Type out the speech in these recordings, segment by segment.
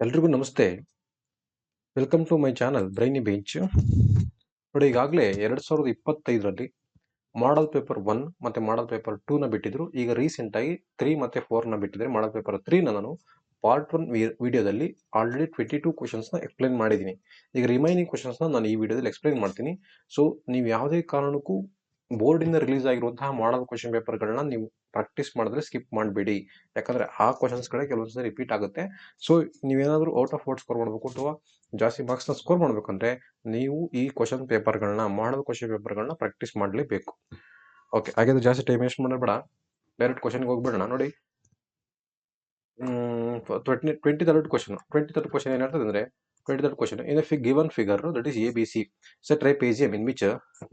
ಎಲ್ರಿಗೂ ನಮಸ್ತೆ. Welcome to my channel Brainy Bench. ನೋಡಿ, ಈಗಾಗಲೇ 2025ರಲ್ಲಿ ಮಾಡಲ್ ಪೇಪರ್ 1 ಮತ್ತೆ ಮಾಡಲ್ ಪೇಪರ್ 2 ನ ಬಿಟ್ಟಿದ್ರು. ಈಗ ರೀಸೆಂಟ್ ಆಗಿ 3 ಮತ್ತೆ 4 ನ ಬಿಟ್ಟಿದ್ದಾರೆ. ಮಾಡಲ್ ಪೇಪರ್ 3 ನ ನಾನು ಪಾರ್ಟ್ 1 ವಿಡಿಯೋದಲ್ಲಿ ಆಲ್ರೆಡಿ 22 ಕ್ವಶನ್ಸ್ ನ ಎಕ್ಸ್ಪ್ಲೈನ್ ಮಾಡಿದ್ದೀನಿ. ಈಗ ರಿಮೈನಿಂಗ್ ಕ್ವಶನ್ಸ್ ನ ನಾನು ಈ ವಿಡಿಯೋದಲ್ಲಿ ಎಕ್ಸ್ಪ್ಲೈನ್ ಮಾಡ್ತೀನಿ. ಸೊ ನೀವು ಯಾವುದೇ ಕಾರಣಕ್ಕೂ ಬೋರ್ಡ್ ಇಂದ ರಿಲೀಸ್ ಆಗಿರುವಂತಹ ಮಾಡಲ್ ಕ್ವಶನ್ ಪೇಪರ್ಗಳನ್ನ ನೀವು ಪ್ರಾಕ್ಟೀಸ್ ಮಾಡಿದ್ರೆ ಸ್ಕಿಪ್ ಮಾಡಬೇಡಿ. ಯಾಕಂದ್ರೆ ಆ ಕ್ವಶನ್ಸ್ ಗಳೇ ಕೆಲವೊಂದ್ಸರಿ ರಿಪೀಟ್ ಆಗುತ್ತೆ. ಸೊ ನೀವೇನಾದ್ರೂ ಔಟ್ ಆಫ್ ಔಟ್ ಸ್ಕೋರ್ ಮಾಡಬೇಕು ಅಥವಾ ಜಾಸ್ತಿ ಮಾರ್ಕ್ಸ್ ನ ಸ್ಕೋರ್ ಮಾಡ್ಬೇಕಂದ್ರೆ ನೀವು ಈ ಕ್ವಶನ್ ಪೇಪರ್ಗಳನ್ನ ಮಾಡಲ್ ಕ್ವಶನ್ ಪೇಪರ್ಗಳನ್ನ ಪ್ರಾಕ್ಟೀಸ್ ಮಾಡಲೇಬೇಕು. ಓಕೆ, ಹಾಗಾದ್ರೆ ಜಾಸ್ತಿ ಟೈಮ್ ವೇಸ್ಟ್ ಮಾಡಬೇಡ, ಡೈರೆಕ್ಟ್ ಕ್ವಶನ್ಗೆ ಹೋಗ್ಬಿಡೋಣ. ನೋಡಿ, 23rd ಕ್ವಶನ್ ಏನ್ ಹೇಳ್ತದೆ ಅಂದ್ರೆ, 23rd question, in a given figure, that is ABC, set type AGM in which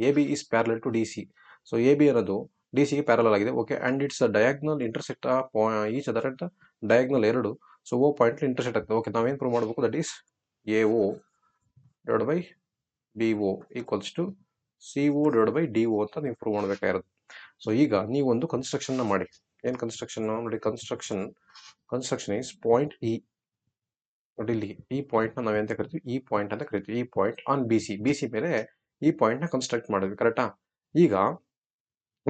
AB is parallel to DC. So AB ಅನ್ನೋದು DC ಗೆ ಪ್ಯಾರಲಲ್ ಆಗಿದೆ. Okay, and its diagonal intersect each other ಅಂತ diagonal 2. So O point intersect ಆಗ್ತದೆ. Okay, ನಾವೇನ್ prove ಮಾಡಬೇಕು? That is AO divide by BO equals to CO divide by DO ಅಂತ ನೀವು prove ಮಾಡಬೇಕಾಗಿರೋದು. ಸೊ ಈಗ ನೀವು ಒಂದು ಕನ್ಸ್ಟ್ರಕ್ಷನ್ ನ ಮಾಡಿ. ಏನ್ ಕನ್ಸ್ಟ್ರಕ್ಷನ್ ನೋಡಿ? Construction is point E. ನೋಡಿ, ಇಲ್ಲಿ ಈ ಪಾಯಿಂಟ್ ನ ನಾವೆಂತ ಕರಿತೀವಿ? ಈ ಪಾಯಿಂಟ್ ಅಂತ ಕರಿತೀವಿ. ಈ ಪಾಯಿಂಟ್ ಆನ್ BC ಮೇಲೆ ಈ ಪಾಯಿಂಟ್ ನ ಕನ್ಸ್ಟ್ರಕ್ಟ್ ಮಾಡಿದ್ವಿ, ಕರೆಕ್ಟಾ? ಈಗ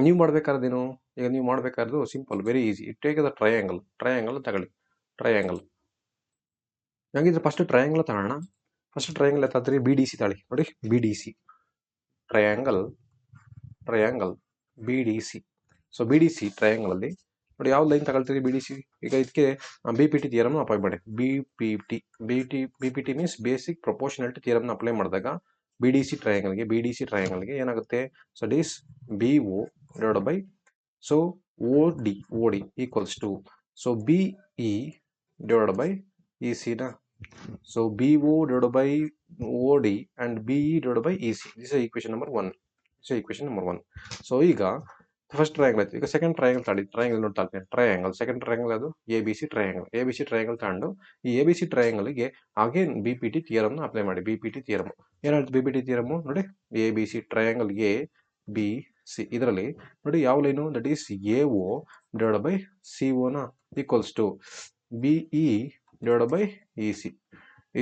ನೀವು ಮಾಡ್ಬೇಕಾದ್ರೇನು? ಈಗ ನೀವು ಮಾಡ್ಬೇಕಾದ್ರು simple, very easy. Take the triangle ತಗೊಳ್ಳಿ. ಟ್ರಯಾಂಗಲ್ ಹಾಗಿದ್ರೆ ಫಸ್ಟ್ ಟ್ರಯಾಂಗಲ್ ತಗೋಣ. ಫಸ್ಟ್ ಟ್ರಯಾಂಗಲ್ ಎತ್ತಾದ್ರಿ BDC ತಗೊಳ್ಳಿ. ನೋಡಿ, BDC triangle BDC. So BDC triangle ಅಲ್ಲಿ ನೋಡಿ, ಯಾವ ಲೈನ್ ತಗೊಳ್ತೀರಿ? BDC. ಈಗ ಇದಕ್ಕೆ BPT ಥಿಯರಮ್ ಅಪ್ಲೈ ಮಾಡಿ. BPT means basic proportionality theorem apply ಮಾಡಿದಾಗ BDC ಟ್ರಯಾಂಗಲ್ಗೆ ಏನಾಗುತ್ತೆ? So this BO divide by so OD equals to so BE divide by EC ನ. So BO divide by OD and BE divide by EC. This is equation number 1. So ಈಗ first triangle ಆಯ್ತು. ಈಗ second triangle ನೋಡ್ತಾ ಇರ್ತೀನಿ. Second triangle ಅದು ABC triangle ತಗೊಂಡು ಈ ABC ಟ್ರಯಾಂಗಲ್ಗೆ ಅಗೇನ್ BPT ಥಿಯರಮ್ ಅಪ್ಲೈ ಮಾಡಿ. BPT ಥಿಯರಮ್ ಏನಾಯ್ತು? BPT ಥಿಯರಮ್ ನೋಡಿ, ABC ಟ್ರಯಾಂಗಲ್ ABC ಇದರಲ್ಲಿ ನೋಡಿ ಯಾವ line? That is AO divide by CO ನ equals to BE divide by EC.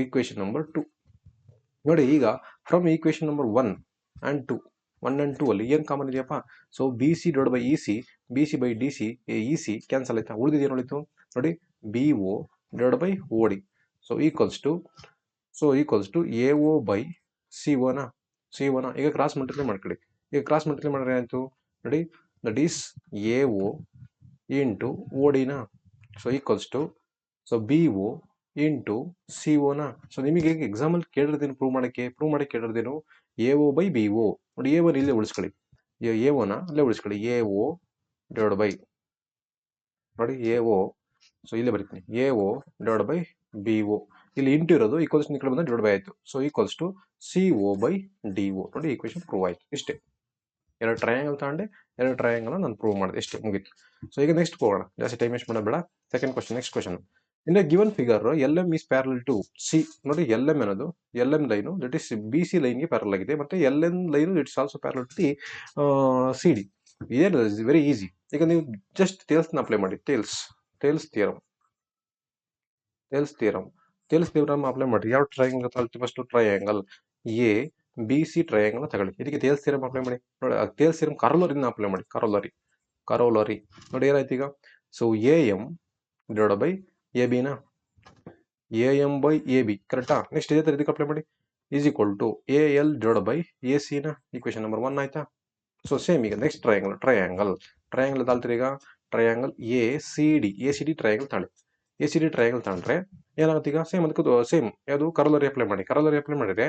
Equation number 2. ನೋಡಿ, ಈಗ ಫ್ರಮ್ ಈಕ್ವೇಶನ್ ನಂಬರ್ 1 and 2 ಅಲ್ಲಿ ಏನ್ ಕಾಮನ್ ಇದೆಯಪ್ಪ? So BC divide by EC, BC by DC, EC cancel ಆಯ್ತಾ? ಉಳಿದಿದೆ ಉಳಿತು ನೋಡಿ, BO divide by OD. So equals to AO by CO ನ. ಈಗ ಕ್ರಾಸ್ ಮಲ್ಟಿಪ್ಲೈ ಮಾಡ್ಕೊಳ್ಳಿ. ಈಗ ಕ್ರಾಸ್ ಮಲ್ಟಿಪ್ಲೈ ಮಾಡಿದ್ರೆ ಏನಾಯ್ತು ನೋಡಿ? That is AO into OD ನ. So equals to so BO into CO ನ. ಸೊ ನಿಮಗೆ ಎಕ್ಸಾಂಪಲ್ ಕೇಳಿರೋದೇನು? ಪ್ರೂವ್ ಮಾಡಕ್ಕೆ ಕೇಳಿರೋದೇನು? AO by BO. ನೋಡಿ, A1 ಇಲ್ಲೇ ಉಳಿಸ್ಕೊಳ್ಳಿ, AO ನ ಅಲ್ಲೇ ಉಳಿಸ್ಕೊಳ್ಳಿ. AO ಡಿವೈಡ್ ಬೈ ನೋಡಿ AO. ಸೊ ಇಲ್ಲೇ ಬರೀತೀನಿ, AO ಡಿವೈಡ್ ಬೈ BO. ಇಲ್ಲಿ ಇಂಟು ಇರೋದು ಈಕ್ವಲ್ಸ್ ಈ ಕಡೆ ಬಂದ ಡಿವೈಡ್ ಬೈ ಆಯ್ತು. So equals to CO by DO. ನೋಡಿ, ಈಕ್ವೇಶನ್ ಪ್ರೂವ್ ಆಯ್ತು. ಇಷ್ಟೇ. ಎರಡು ಟ್ರಯಾಂಗಲ್ ತಗೊಂಡೆ, ಎರಡು ಟ್ರಯಾಂಗಲ್ ನಾನು ಪ್ರೂವ್ ಮಾಡಿದೆ. ಇಷ್ಟೇ, ಮುಗೀತು. ಸೊ ಈಗ ನೆಕ್ಸ್ಟ್ ಹೋಗೋಣ, ಜಾಸ್ತಿ ಟೈಮ್ ವೇಸ್ಟ್ ಮಾಡಬೇಡ. Second question. Next question, in a given figure LM is parallel to C. ನೋಡಿ, LM ಅನ್ನೋದು LM line that is BC ಲೈನ್ಗೆ ಪ್ಯಾರಲ್ ಆಗಿದೆ, ಮತ್ತೆ LN line it's also parallel to the CD. ಇದೇನು very easy. ಈಗ ನೀವು just Thales ನ apply ಮಾಡಿ. ಟೇಲ್ಸ್ ಥಿಯರಮ್ ಅಪ್ಲೈ ಮಾಡಿ. ಯಾವ ಟ್ರಯಾಂಗಲ್ ತಗೊಳ್ತೀವಿ? ಫಸ್ಟ್ ಟ್ರಯಾಂಗಲ್ ABC ಟ್ರಯಾಂಗಲ್ ತಗೊಳ್ಳಿ. ಇದಕ್ಕೆ ಟೇಲ್ಸ್ ಥಿಯರಮ್ ಅಪ್ಲೈ ಮಾಡಿ. ನೋಡಿ, ಟೇಲ್ಸ್ ಥಿಯರಮ್ ಕರೋಲರಿನ ಅಪ್ಲೈ ಮಾಡಿ. ಕರೋಲರಿ ನೋಡಿ, ಏನಾಯ್ತು ಈಗ? So AM divide by AB ನ, AM ಬೈ AB, ಕರೆಕ್ಟಾ? ನೆಕ್ಸ್ಟ್ ಇದೇ ತರ ಇದಕ್ಕೆ ಅಪ್ಲೈ ಮಾಡಿ. Is equal to AL divide by AC ನ. ಈಕ್ವೇಶನ್ ನಂಬರ್ 1 ಆಯ್ತಾ? So same. ಈಗ ನೆಕ್ಸ್ಟ್ ಟ್ರಯಾಂಗಲ್ ತಾಳ್ತೀರಿ. ಈಗ ಟ್ರಯಾಂಗಲ್ ACD ಟ್ರಯಾಂಗಲ್ ತಾಳಿ. ACD ಟ್ರಯಾಂಗಲ್ ತಗೊಂಡ್ರೆ ಏನಾಗುತ್ತೆ? ಈಗ ಸೇಮ್ ಅದಕ್ಕೆ ಸೇಮ್ ಯಾವುದು? ಕರೋಲರಿ ಅಪ್ಲೈ ಮಾಡಿದ್ರೆ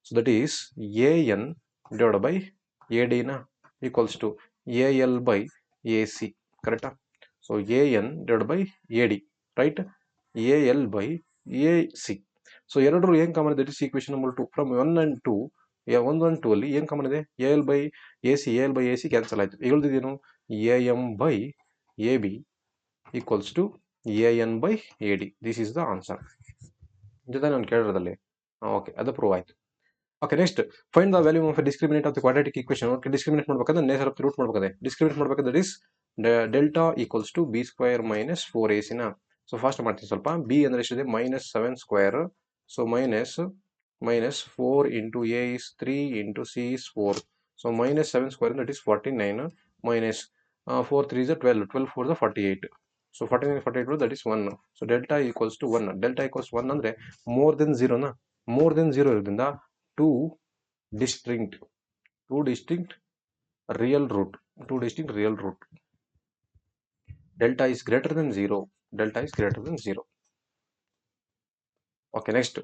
so that is AN divide by AD ನ equals to AL by AC, ಕರೆಕ್ಟಾ? So AN divide by AD, right? AL by AC. So ಎರಡರೂ ಏನ್ ಕಾಮನ್ ಇದೆ? That is equation number 2. From 1 and 2 ಅಲ್ಲಿ ಏನ್ common ಇದೆ? AL by AC cancel ಆಯ್ತು. ಹೇಳ್ದಿದ್ದೇನು? AM by AB equals to AN by AD. This is the answer. ಜೊತೆ ನಾನು ಕೇಳಿರೋದಲ್ಲಿ ಓಕೆ, ಅದು ಪ್ರೂವ್ ಆಯ್ತು. Okay, next find the value of discriminant of the quadratic equation. Okay, discriminant ಮಾಡ್ಬೇಕಾದ್ರೆ nature of the root ಮಾಡ್ಬೇಕಾದ್ರೆ discriminant ಮಾಡ್ಬೇಕಾದ್ರೆ that is delta equals to B² minus 4AC ನ. So fast ಮಾಡ್ತೀನಿ ಸ್ವಲ್ಪ. ಬಿ ಅಂದರೆ ಎಷ್ಟಿದೆ -7 square. So minus 4 into A is 3 into C is 4. So -7 square that is 49 minus 4 3 is 12, 12 4 is 48. So 49 48 that is 1. So delta equals to 1. Delta equals 1 ಅಂದ್ರೆ more than 0 ನ more than 0 ಇರೋದ್ರಿಂದ two distinct real root. Delta is greater than 0. Okay, next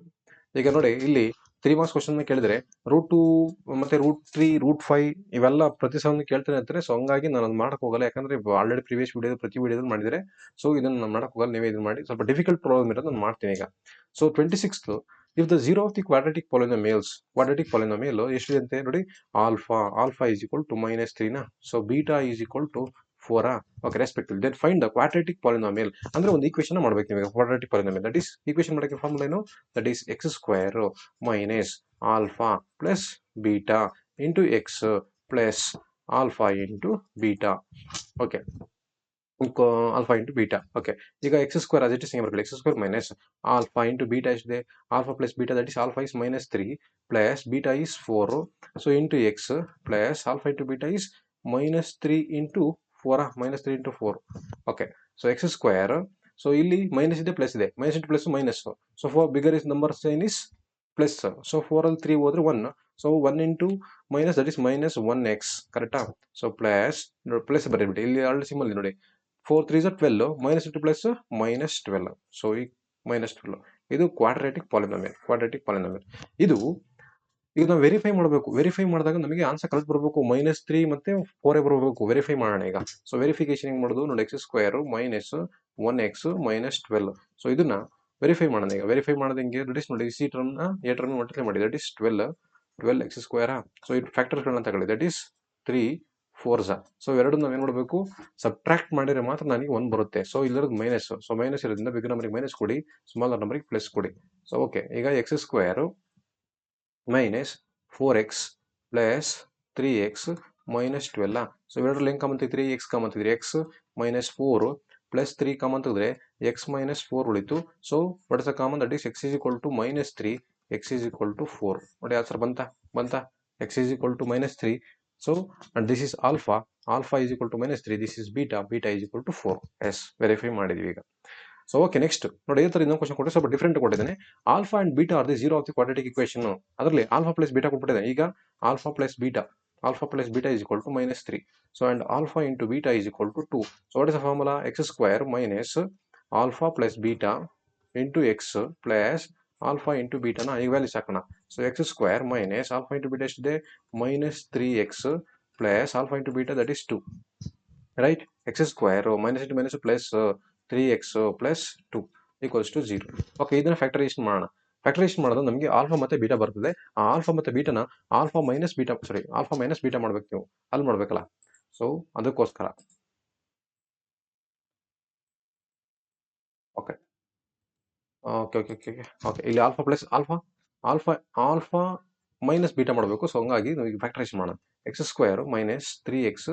ಈಗ ನೋಡಿ ಇಲ್ಲಿ 3 marks question ಕೇಳಿದ್ರೆ √2 ಮತ್ತೆ √3 √5 ಇವೆಲ್ಲ ಪ್ರತಿ ಸಲ ಕೇಳ್ತಾನೆ ಇರ್ತಾರೆ. ಸೊ ಹಂಗಾಗಿ ನಾನು ಅದು ಮಾಡಕ್ ಹೋಗಲ್ಲ, ಯಾಕಂದ್ರೆ ಆಲ್ರೆಡಿ ಪ್ರೀವಿಯಸ್ ವಿಡಿಯೋ ಪ್ರತಿ ವಿಡಿಯೋದಲ್ಲಿ ಮಾಡಿದ್ರೆ. ಸೊ ಇದನ್ನ ನಾನು ಮಾಡಕ್ ಹೋಗಲ್ಲ, ನೀವೇ ಇದನ್ನ ಮಾಡಿ. ಸ್ವಲ್ಪ ಡಿಫಿಕಲ್ಟ್ ಪ್ರಾಬ್ಲಮ್ ಇರೋದು ನಾನು ಮಾಡ್ತೀನಿ ಈಗ. So 26th, if the zero of the quadratic polynomial ಎಷ್ಟಿದೆ ಅಂತ ನೋಡಿ. ಆಲ್ಫಾ ಈಸ್ ಈಕ್ವಲ್ ಟು -3 ನ. So beta is equal to 4. Okay, respective. Then find the quadratic polynomial ಅಂದ್ರೆ ಒಂದು ಈಕ್ವೇಷನ್ ಮಾಡ್ಬೇಕು ನೀವು. Quadratic polynomial that is equation ಮಾಡಕ್ಕೆ formula ಏನು? That is x square minus alpha plus beta into X plus alpha into beta. Okay, alpha into beta. Okay, ಈಗ X square as it is ಬರ್ಕೊಳ್ಳಿ. X square minus alpha into beta ಎಷ್ಟಿದೆ? Alpha plus beta that is alpha is -3 plus beta is 4. So into X plus alpha into beta is -3 into 4. -3 into 4. Okay, so x square. So ಇಲ್ಲಿ minus ಇದೆ, plus ಇದೆ. Minus into plus minus. So 4 bigger is number sign is plus. So 4 ಅಲ್ಲಿ 3 ಹೋದ್ರೆ 1. So 1 into minus that is -1x. ಕರೆಕ್ಟಾ? So plus ಬರೀಬಿಟ್ಟು ಇಲ್ಲಿ already symbol ನೋಡಿ. 4 3 is 12, minus into plus -12. So ಈ -12 ಇದು ಕ್ವಾಡ್ರಾಟಿಕ್ ಪಾಲಿನೋಮಿಯಲ್. ಇದು ಈಗ ನಾವು ವೆರಿಫೈ ಮಾಡಬೇಕು. ವೆರಿಫೈ ಮಾಡಿದಾಗ ನಮಗೆ ಆನ್ಸರ್ ಕರೆಕ್ಟ್ ಬರಬೇಕು. -3 ಮತ್ತೆ 4 ಬರಬೇಕು. ವೆರಿಫೈ ಮಾಡೋಣ ಈಗ. ಸೊ ವೆರಿಫಿಕೇಶನ್ ಹೆಂಗ್ ಮಾಡೋದು ನೋಡಿ. X square minus 1x -12. So ಇದನ್ನ ವೆರಿಫೈ ಮಾಡೋಣ ಈಗ. ವೆರಿಫೈ ಮಾಡೋದು ಹೆಂಗೆ? ದಟ್ ಇಸ್ ನೋಡಿ, ಸಿ ಟರ್ಮ್ ನ ಎ ಟರ್ಮ್ ಮಲ್ಟಿಪ್ಲೈ ಮಾಡಿ. That is 12 X square. So ಇದು ಫ್ಯಾಕ್ಟರ್ಸ್ಗಳನ್ನ ತಗೊಳ್ಳಿ. That is 3 4s. ಸೊ ಎರಡು ನಾವೇನ್ ಮಾಡಬೇಕು? ಸಬ್ಟ್ರಾಕ್ಟ್ ಮಾಡಿದ್ರೆ ಮಾತ್ರ ನನಗೆ 1 ಬರುತ್ತೆ. ಸೊ ಇಲ್ಲಿರೋದು ಮೈನಸ್. ಸೊ ಮೈನಸ್ ಇರೋದ್ರಿಂದ ಬಿಗ್ ನಂಬರ್ಗೆ ಮೈನಸ್ ಕೊಡಿ, ಸ್ಮಾಲರ್ ನಂಬರ್ಗೆ ಪ್ಲಸ್ ಕೊಡಿ. ಸೊ ಓಕೆ, ಈಗ X square minus 4x plus 3x -12. So ಇವೆರಡರಲ್ಲಿ ಹೆಂಗ್ ಕಾಮನ್ ತೆಗಿದ್ರಿ? x ಕಾಮನ್ ತೆಗಿದ್ರಿ. x -4 ಪ್ಲಸ್ 3 ಕಾಮನ್ ತೆಗೆದ್ರೆ x -4 ಉಳಿತು. So what is the common? That is x is equal to -3, x is equal to 4. ನೋಡಿ answer ಬಂತಾ? x is equal to -3. So and this is alpha is equal to -3. this is beta is equal to 4. Yes, verify ಮಾಡಿದ್ವಿ ಈಗ. So okay, next ನೋಡಿ. ಇದೇ ತರ ಇನ್ನೊಂದು question ಕೊಟ್ಟರೆ ಸ್ವಲ್ಪ ಡಿಫ್ರೆಂಟ್ ಕೊಟ್ಟಿದ್ದಾನೆ. Alpha and beta are the zero of the quadratic equation. ಅದರಲ್ಲಿ ಆಲ್ಫಾ ಪ್ಲಸ್ ಬೀಟಾ ಕೊಟ್ಬಿಟ್ಟಿದ್ದಾನೆ. ಈಗ alpha plus beta is equal to -3. So and alpha into beta is equal to 2. So what is the formula? X square minus alpha plus beta into X plus alpha into ಬೀಟಾನ ಈಗ values ಹಾಕೋಣ. So x square minus alpha into beta ಎಷ್ಟಿದೆ? -3x plus alpha into beta that is 2. Right? X square minus into minus plus 3x plus 2 equals to 0. Okay, ಇದನ್ನ factorisation ಮಾಡೋಣ. Factorisation ಮಾಡೋದು ನಮಗೆ alpha ಮತ್ತೆ beta ಬರ್ತದೆ. ಆ alpha ಮತ್ತೆ ಬೀಟಾನ alpha minus beta ಮಾಡ್ಬೇಕು ನೀವು. ಅಲ್ಲಿ ಮಾಡ್ಬೇಕಲ್ಲ. ಸೊ ಅದಕ್ಕೋಸ್ಕರ okay okay okay okay okay ಇಲ್ಲಿ alpha plus alpha minus beta ಮಾಡಬೇಕು. ಸೊ ಹಂಗಾಗಿ ನಾವು ಫ್ಯಾಕ್ಟರೈಸೇಷನ್ ಮಾಡೋಣ. X square minus 3x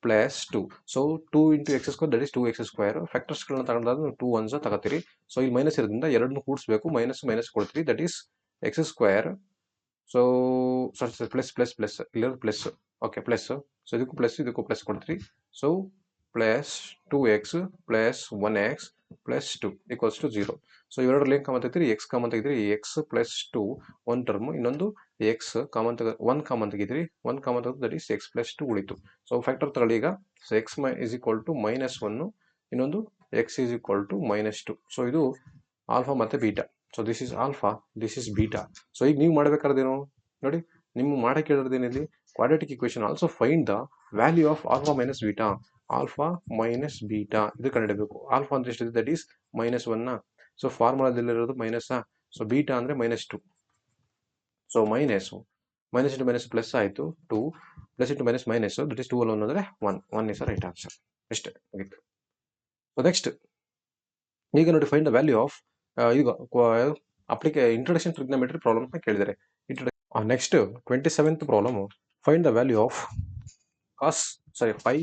plus 2. So 2 into x square that is 2x square. ಫ್ಯಾಕ್ಟರ್ಸ್ಗಳನ್ನ ತಗೊಂಡಾಗ 2 1s ತಗೋತೀರಿ. ಸೊ ಇಲ್ಲಿ ಮೈನಸ್ ಇರೋದ್ರಿಂದ ಎರಡನ್ನೂ ಕೂಡಿಸ್ಬೇಕು. ಮೈನಸ್ ಕೊಡ್ತೀರಿ. That is x square. So sorry plus ಇಲ್ಲಿರೋದು ಪ್ಲಸ್. Okay, plus. ಸೊ ಇದಕ್ಕೂ ಪ್ಲಸ್ ಕೊಡ್ತೀರಿ. So plus 2x plus 1x plus 2 equals to 0. So ಇವೆರಡರಲ್ಲಿ ಏನು ಕಾಮನ್ ತೆಗಿದ್ರಿ? ಎಕ್ಸ್ ಕಾಮನ್ ತೆಗಿದ್ರಿ. ಎಕ್ಸ್ ಪ್ಲಸ್ 2 1 ಟರ್ಮ್, ಇನ್ನೊಂದು ಎಕ್ಸ್ ಕಾಮನ್ 1 ಕಾಮನ್ ತೆಗಿದ್ರಿ. 1 ಕಾಮನ್ ತೆಗೆದು ದಟ್ ಈಸ್ ಎಕ್ಸ್ ಪ್ಲಸ್ 2 ಉಳಿತು. ಸೊ ಫ್ಯಾಕ್ಟರ್ ತಗೊಳ್ಳಿ ಈಗ. So x is equal to -1, ಇನ್ನೊಂದು x is equal to -2. So ಇದು ಆಲ್ಫಾ ಮತ್ತೆ beta. So this is alpha, this is beta. So ಈಗ ನೀವು ಮಾಡಬೇಕಾದ್ರೇನು ನೋಡಿ, ನಿಮ್ಮ ಮಾಡಕ್ಕೆ ಹೇಳಿರೋದೇನಿದೆ? Quadratic equation also find the value of alpha minus beta. ಇದು ಕಂಡುಹಿಡಬೇಕು. ಆಲ್ಫಾ ಅಂದ್ರೆ ಎಷ್ಟಿದೆ? That is -1. ಸೊ ಫಾರ್ಮುಲಾದಲ್ಲಿರೋದು ಮೈನಸ್. ಸೊ ಬೀಟಾ ಅಂದ್ರೆ -2. So minus into minus plus ಆಯಿತು 2 plus into minus that is 2 ಅಲ್ಲಿ ಅಂದರೆ 1 ಇಸ್ ರೈಟ್ ಆನ್ಸರ್. ಇಷ್ಟೇ ಆಗಿತ್ತು. ಸೊ ನೆಕ್ಸ್ಟ್ ಈಗ ನೋಡಿ, ಫೈಂಡ್ ದ ವ್ಯಾಲ್ಯೂ ಆಫ್ ಈಗ ಇಂಟ್ರೊಡಕ್ಷನ್ ಟ್ರಿಗ್ನೋಮೆಟ್ರಿ ಪ್ರಾಬ್ಲಮ್ ಕೇಳಿದ್ದಾರೆ. Next 27th problem. Find the value of five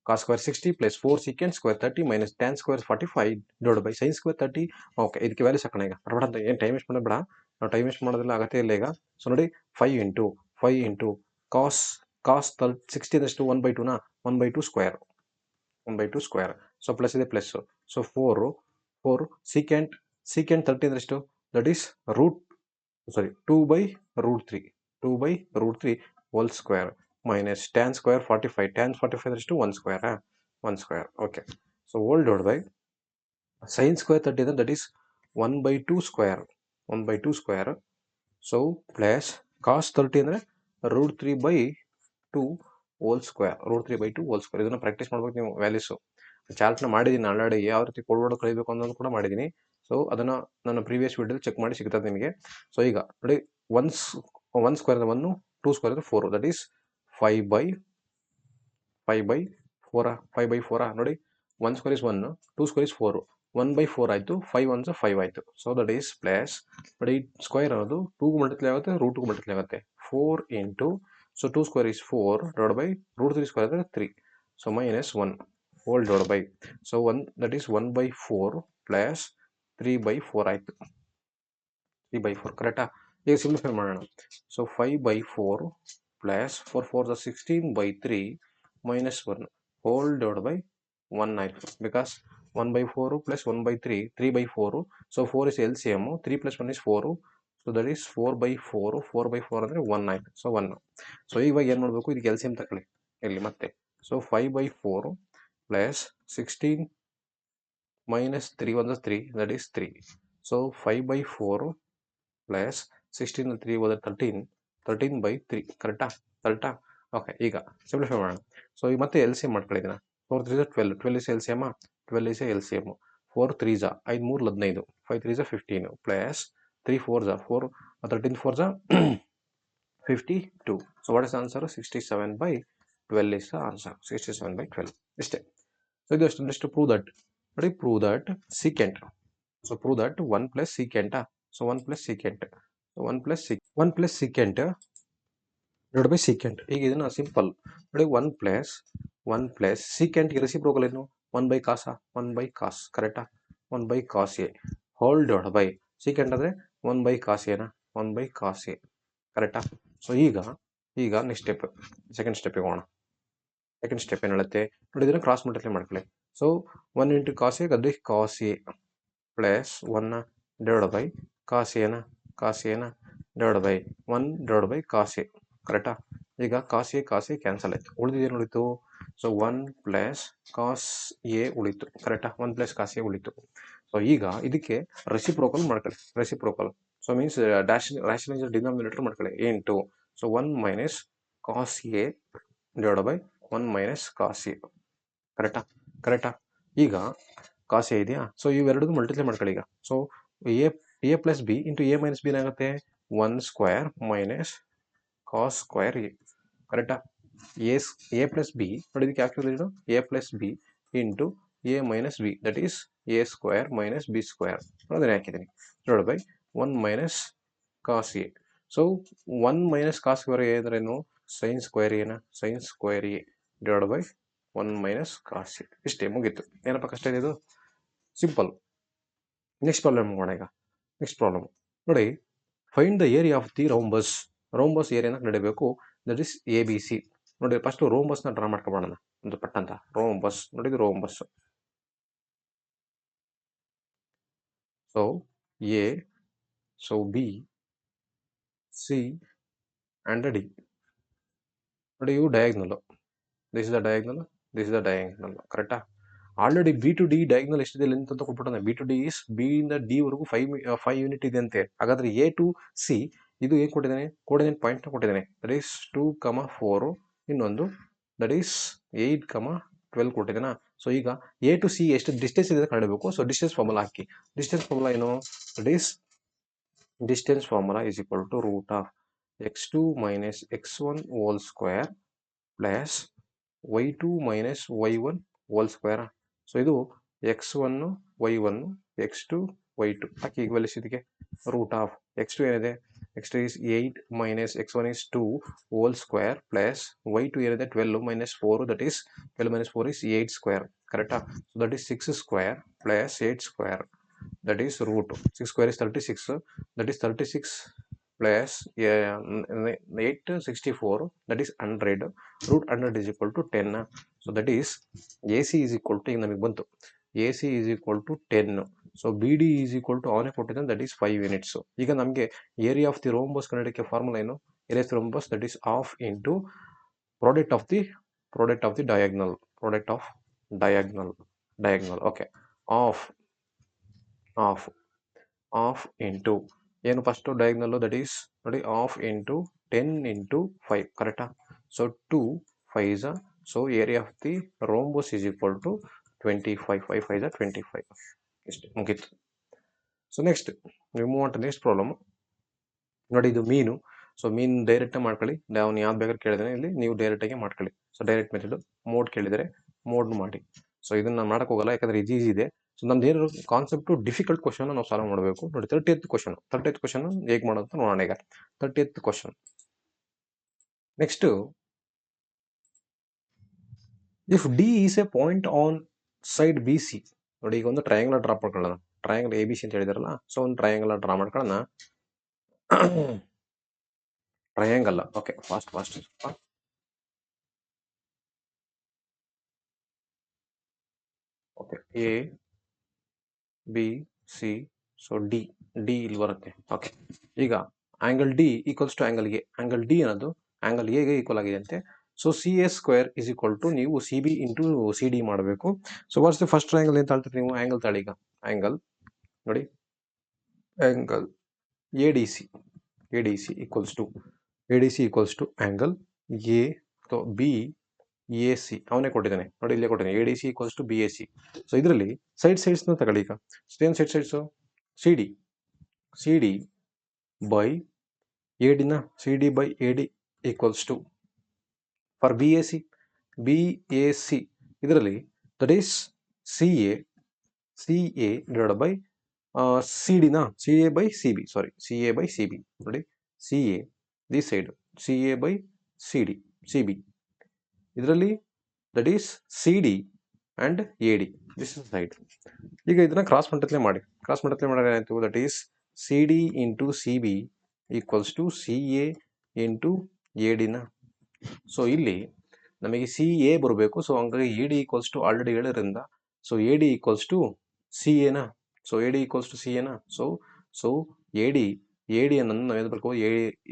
cos square 60 plus 4 secant square 30 minus tan square 45 divide by sine square 30. Okay, ಇದಕ್ಕೆ values ಹಾಕೋಣ ಈಗ. ಬಡ ಅಂತ ಏನು ಟೈಮ್ ವೇಸ್ಟ್ ಮಾಡೋದು ಬೇಡ, ನಾವು ಟೈಮ್ ವೇಸ್ಟ್ ಮಾಡೋದಿಲ್ಲ, ಅಗತ್ಯ ಇಲ್ಲ ಈಗ. ಸೊ ನೋಡಿ 5 ಇಂಟು ಕಾಸ್ 60 ಅದಷ್ಟು 1/2ನಾ, 1/2 ಸ್ಕ್ವೇರ್, 1/2 ಸ್ಕ್ವೇರ್. ಸೊ ಪ್ಲಸ್ ಇದೆ ಪ್ಲಸ್. ಸೊ 4 ಸೀಕೆಂಟ್ 30 ಅದಷ್ಟು, that is 2/√3 whole square minus tan square 45, tan 45 ಅದಷ್ಟು 1 square, 1 square. Okay, so whole divide by sine square 30 ಅಂದರೆ that is 1/2 square, 1/2 square. So plus cos 30 ಅಂದರೆ √3/2 whole square, √3/2 whole square. ಇದನ್ನು practice ಮಾಡ್ಬೇಕು ನೀವು values. ಚಾರ್ಟ್ನ ಮಾಡಿದ್ದೀನಿ already, ಯಾವ ರೀತಿ ಕೋಡ್ ಕಲಿಬೇಕು ಅನ್ನೋದು ಕೂಡ ಮಾಡಿದ್ದೀನಿ. ಸೊ ಅದನ್ನು ನನ್ನ ಪ್ರೀವಿಯಸ್ ವಿಡಿಯೋದಲ್ಲಿ ಚೆಕ್ ಮಾಡಿ ಸಿಗ್ತದೆ ನಿಮಗೆ. ಸೊ ಈಗ ನೋಡಿ 1 ಸ್ಕ್ವೇರ್ 1, 2 ಸ್ಕ್ವೇರ್ 4, ದಟ್ ಈಸ್ 5/4 ನೋಡಿ. 1 ಸ್ಕ್ವೇರ್ ಇಸ್ 1, 2 ಸ್ಕ್ವೇರ್ ಇಸ್ 4, 1/4 ಆಯಿತು, 5 1 5 ಆಯಿತು. ಸೊ ದಟ್ ಈಸ್ ಪ್ಲಸ್ ನೋಡಿ, ಸ್ಕ್ವೇರ್ ಅನ್ನೋದು 2ಗೂ ಮಲ್ಟಿಪ್ಲೈ ಆಗುತ್ತೆ, ರೂಟ್ಗೂ ಮಲ್ಟಿಪ್ಲೈ ಆಗುತ್ತೆ. 4 into, so 2 square is 4 divide by √3 square ಅಂದರೆ 3. So minus 1 hole divide by, so 1 that is 1/4 plus 3/4 ಆಯಿತು, 3/4 ಕರೆಕ್ಟಾ. ಈಗ ಸಿಂಪ್ಲಿಫೈ ಮಾಡೋಣ. So 5/4 plus 4 4 16/3 minus 1 hole divide by 1 ಆಯಿತು. Because 1/4 plus 1/3 3/4. So 4 is LCM, 3 plus 1 is 4. So that is 4/4, 4/4 ಅಂದರೆ 1 ಆಯಿತು. So 1. So ಇವಾಗ ಏನು ಮಾಡಬೇಕು, ಇದಕ್ಕೆ LCM ತಗೊಳ್ಳಿ ಇಲ್ಲಿ ಮತ್ತೆ. So 5/4 plus 16 minus 3 1 3, that is 3. So 5/4 plus 16 3 ಹೋದರೆ 13/3 ಕರೆಕ್ಟಾ. ಓಕೆ, ಈಗ ಸಿಂಪ್ಲಿಫೈ ಮಾಡೋಣ. ಸೊ ಈಗ ಮತ್ತೆ LCM ಮಾಡ್ಕೊಳ್ಳಿದ್ದೀನ. 4 3 12, 12 is LCM, 12 is LCM. 4 3 5 3 15, 5 3 15 plus 3 4 4, 13 4 52. So what is answer? 67/12 is the answer, 67/12 ಇಷ್ಟೇ. ಸೊ ಇದು ಎಷ್ಟು ಪ್ರೂವ್ ದಟ್ ನೋಡಿ, prove that secant. So prove that 1 plus ಸೀಕೆಂಟಾ. So 1 plus secant, 1 plus secant divide by secant. ಈಗ ಇದನ್ನ simple ನೋಡಿ, 1 plus ಸೀಕೆಂಟ್ಗೆ reciprocal ಏನು? 1/ಕಾಸ, 1/ಕಾಸ್ ಕರೆಕ್ಟಾ. 1/ಕಾಸ್ A whole divide by secant ಅಂದರೆ 1/ಕಾಸ್ ಎನಾ, 1/ಕಾಸ್ ಎ ಕರೆಕ್ಟಾ. ಸೊ ಈಗ ನೆಕ್ಸ್ಟ್ ಸ್ಟೆಪ್, ಸೆಕೆಂಡ್ ಸ್ಟೆಪ್ಪಿಗೆ ಹೋಗೋಣ. ಸೆಕೆಂಡ್ ಸ್ಟೆಪ್ ಏನು ಹೇಳುತ್ತೆ ನೋಡಿ, ಇದನ್ನು ಕ್ರಾಸ್ ಮಲ್ಟಿಪ್ಲೈ ಮಾಡ್ಕೊಳ್ಳಿ. ಸೊ 1 ಇಂಟು ಕಾಸ್ ಎ ಅದು cos A plus 1 divide by cos ಎನ divide by 1 divide by cos A ಕರೆಕ್ಟಾ. ಈಗ ಕಾಸ್ ಎ ಕ್ಯಾನ್ಸಲ್ ಆಯಿತು, ಉಳಿದಿದ್ದೇನು ಉಳಿತು? ಸೊ 1 ಪ್ಲಸ್ ಕಾಸ್ ಎ ಉಳಿತು ಕರೆಕ್ಟಾ, 1 ಪ್ಲಸ್ ಕಾಸ್ ಎ ಉಳಿತು. ಸೊ ಈಗ ಇದಕ್ಕೆ ರೆಸಿಪ್ರೋಕಲ್ ಮಾಡ್ಕೊಳ್ಳಿ, reciprocal. So means rationaliser denominator ಮಾಡ್ಕೊಳ್ಳಿ into. So 1 minus cos A divide by 1 minus cos A ಕರೆಕ್ಟಾ. ಈಗ ಕಾಸ್ ಎ ಇದೆಯಾ, ಸೊ ಇವೆರಡೂ ಮಲ್ಟಿಪ್ಲೈ ಮಾಡ್ಕೊಳ್ಳಿ ಈಗ. So A plus B into A minus B ಏನಾಗುತ್ತೆ? 1 square minus cos square A ಕರೆಕ್ಟಾ. A plus B ನೋಡಿ, ಇದಕ್ಕೆ ಹಾಕಿದ್ರು A plus B into A minus B, that is A square minus B square ಅದನ್ನೇ ಹಾಕಿದ್ದೀನಿ divide by 1 minus cos A. So 1 minus cos square A ಅಂದ್ರೇನು? Sine square ಎನ, sine square A divide by 1 minus cos A. ಇಷ್ಟೇ, ಮುಗೀತು. ಏನಪ್ಪ ಕಷ್ಟ ಇದೆ ಇದು? ಸಿಂಪಲ್. ನೆಕ್ಸ್ಟ್ ಪ್ರಾಬ್ಲಮ್ ಮಾಡೋಣ ಈಗ. ನೆಕ್ಸ್ಟ್ ಪ್ರಾಬ್ಲಮ್ ನೋಡಿ, find the area of the rhombus ಏರಿಯಾನ ನಡಿಬೇಕು, ದಟ್ ಇಸ್ ABC. ನೋಡಿ ಫಸ್ಟ್ ರೋಂಬಸ್ನ ಡ್ರಾ ಮಾಡ್ಕೊಬೋಣ ಒಂದು ಪಟ್ಟಂತ. ರೋಂಬಸ್ ನೋಡಿ, ಇದು rhombus. So A, so B, C and D ನೋಡಿ, ಇವು diagonal. This is the diagonal ಕರೆಕ್ಟಾ. Already B to D diagonal ಎಷ್ಟಿದೆ ಲೆಂತ್ ಅಂತ ಕೊಟ್ಬಿಟ್ಟಾನೆ. B to D is B ಇಂದ ಡಿ ವರೆಗೂ 5 ಯೂನಿಟ್ ಇದೆ ಅಂತೆ. ಹಾಗಾದ್ರೆ ಎ ಟು ಸಿ ಇದು ಏನು ಕೊಟ್ಟಿದ್ದಾನೆ? ಕೋಆರ್ಡಿನೇಟ್ ಪಾಯಿಂಟ್ನ ಕೊಟ್ಟಿದ್ದಾನೆ. ದಟ್ ಈಸ್ 2,4, ಇನ್ನೊಂದು ದಟ್ ಈಸ್ 8,12 ಕೊಟ್ಟಿದ್ದಾನ. ಸೊ ಈಗ ಎ ಟು ಸಿ ಎಷ್ಟು ಡಿಸ್ಟೆನ್ಸ್ ಇದೆ ಕಂಡುಹಿಡಿಯಬೇಕು. ಸೊ ಡಿಸ್ಟೆನ್ಸ್ ಫಾರ್ಮುಲಾ ಹಾಕಿ. ಡಿಸ್ಟೆನ್ಸ್ ಫಾರ್ಮುಲಾ ಏನು? That is distance formula is equal to root of x2 minus x1 whole square plus y2 minus y1 whole square. So ಇದು x1 y1 x2 y2 ಹಾಕಿ equals ಇದಕ್ಕೆ root of x2 ಏನಿದೆ x2 is 8 minus x1 is 2 whole square plus y2 ಏನಿದೆ 12 minus 4 that is 12 minus 4 is 8 square correct so that is 6 square plus 8 square that is root 6 square is 36 that is 36 plus 8 64 that is 100 root 100 is equal to 10 so that is AC is equal to ಈಗ ನಮಗೆ ಬಂತು AC is equal to 10 so BD is equal to ಅವನೇ ಕೊಟ್ಟಿದ್ದಾನೆ that is 5 units ಈಗ ನಮಗೆ area of the rhombus ಕಂಡುಹಿಡಿಯಕ್ಕೆ formula ಏನು area of the rhombus that is half into product of the diagonal okay half into ಏನು first diagonal that is ನೋಡಿ half into 10 into 5 ಕರೆಕ್ಟಾ so 2 5 so area of the rhombus is equal to 25 5 5 25 ಇಷ್ಟೇ ಮುಗೀತು so next ನೀವು move on to next problem ನೋಡಿ ಇದು ಮೀನು so mean direct ಮಾಡ್ಕೊಳ್ಳಿ ಅವ್ನು ಯಾವ್ದು ಬೇಕಾದ್ರೆ ಕೇಳಿದ್ರೆ ಇಲ್ಲಿ ನೀವು ಡೈರೆಕ್ಟಾಗಿ ಮಾಡ್ಕೊಳ್ಳಿ ಸೊ ಡೈರೆಕ್ಟ್ ಮೆಥಡ್ ಮೋಡ್ ಕೇಳಿದರೆ ಮೋಡ್ ಮಾಡಿ ಸೊ ಇದನ್ನ ನಾನು ಮಾಡಕ್ ಹೋಗಲ್ಲ ಯಾಕಂದ್ರೆ ಇದು ಈಸಿ ಇದೆ ಸೊ ನಮ್ದು ಏನು ಕಾನ್ಸೆಪ್ಟ್ ಡಿಫಿಕಲ್ಟ್ ಕ್ವಶನ್ ನಾವು ಸಾಲ್ವ್ ಮಾಡಬೇಕು ನೋಡಿ 30th ಕ್ವಶನ್ ಹೇಗೆ ಮಾಡೋದು ನೋಡೋಣ ಈಗ 30th question next if D is a point on side B C ನೋಡಿ ಈಗ ಒಂದು ಟ್ರಯಾಂಗಲ್ ಡ್ರಾ ಮಾಡ್ಕೊಳ್ಳೋಣ ಟ್ರಯಾಂಗಲ್ ಎ ಬಿ ಸಿ ಅಂತ ಹೇಳಿದಾರಲ್ಲ ಸೊ ಒಂದು ಟ್ರಯಾಂಗಲ್ ಡ್ರಾ ಮಾಡ್ಕೊಳ್ಳೋಣ triangle okay fast okay A B C so D ಇಲ್ಲಿ ಬರುತ್ತೆ ಓಕೆ ಈಗ angle D equals to angle D ಅನ್ನೋದು ಆಂಗಲ್ ಎಗೆ ಈಕ್ವಲ್ ಆಗಿದೆ ಅಂತೆ so C A square is equal to ನೀವು C B into C D ಮಾಡಬೇಕು so what's the first triangle ಏನು ತಾಳ್ತೀರಿ ನೀವು ಆಂಗಲ್ ತಾಳಿ ಈಗ ಆಂಗಲ್ ನೋಡಿ angle A D C equals to angle A ಅಥವಾ ಬಿ ಎ ಸಿ ಅವನೇ ಕೊಟ್ಟಿದ್ದಾನೆ ನೋಡಿ ಇಲ್ಲೇ ಕೊಟ್ಟಿದ್ದಾನೆ A D C equals to B A C so ಇದರಲ್ಲಿ ಸೈಡ್ಸ್ನ ತಗೊಳ್ಳಿ ಈಗ ಏನು sides C D by A ಡಿನ C D by A D equals to for B A C ಇದರಲ್ಲಿ that is C A divide by C ಡಿನ C A by C B ನೋಡಿ C A this side C A by C B ಇದರಲ್ಲಿ that is C D and A D this is side ಈಗ ಇದನ್ನ cross multiply ಮಾಡಿದ್ರೆ ಏನಾಯ್ತು that is C D into C B equals to C A into A ಡಿನ so ಇಲ್ಲಿ ನಮಗೆ C A ಬರಬೇಕು so ಹಂಗಾಗಿ A D equals to already ಹೇಳಿದ್ರಿಂದ so A D equals to C ಎನಾ so A D equals to C ಎನಾ so A D ಅನ್ನೋದು ನಾವು ಬರ್ಕೋಬೋದು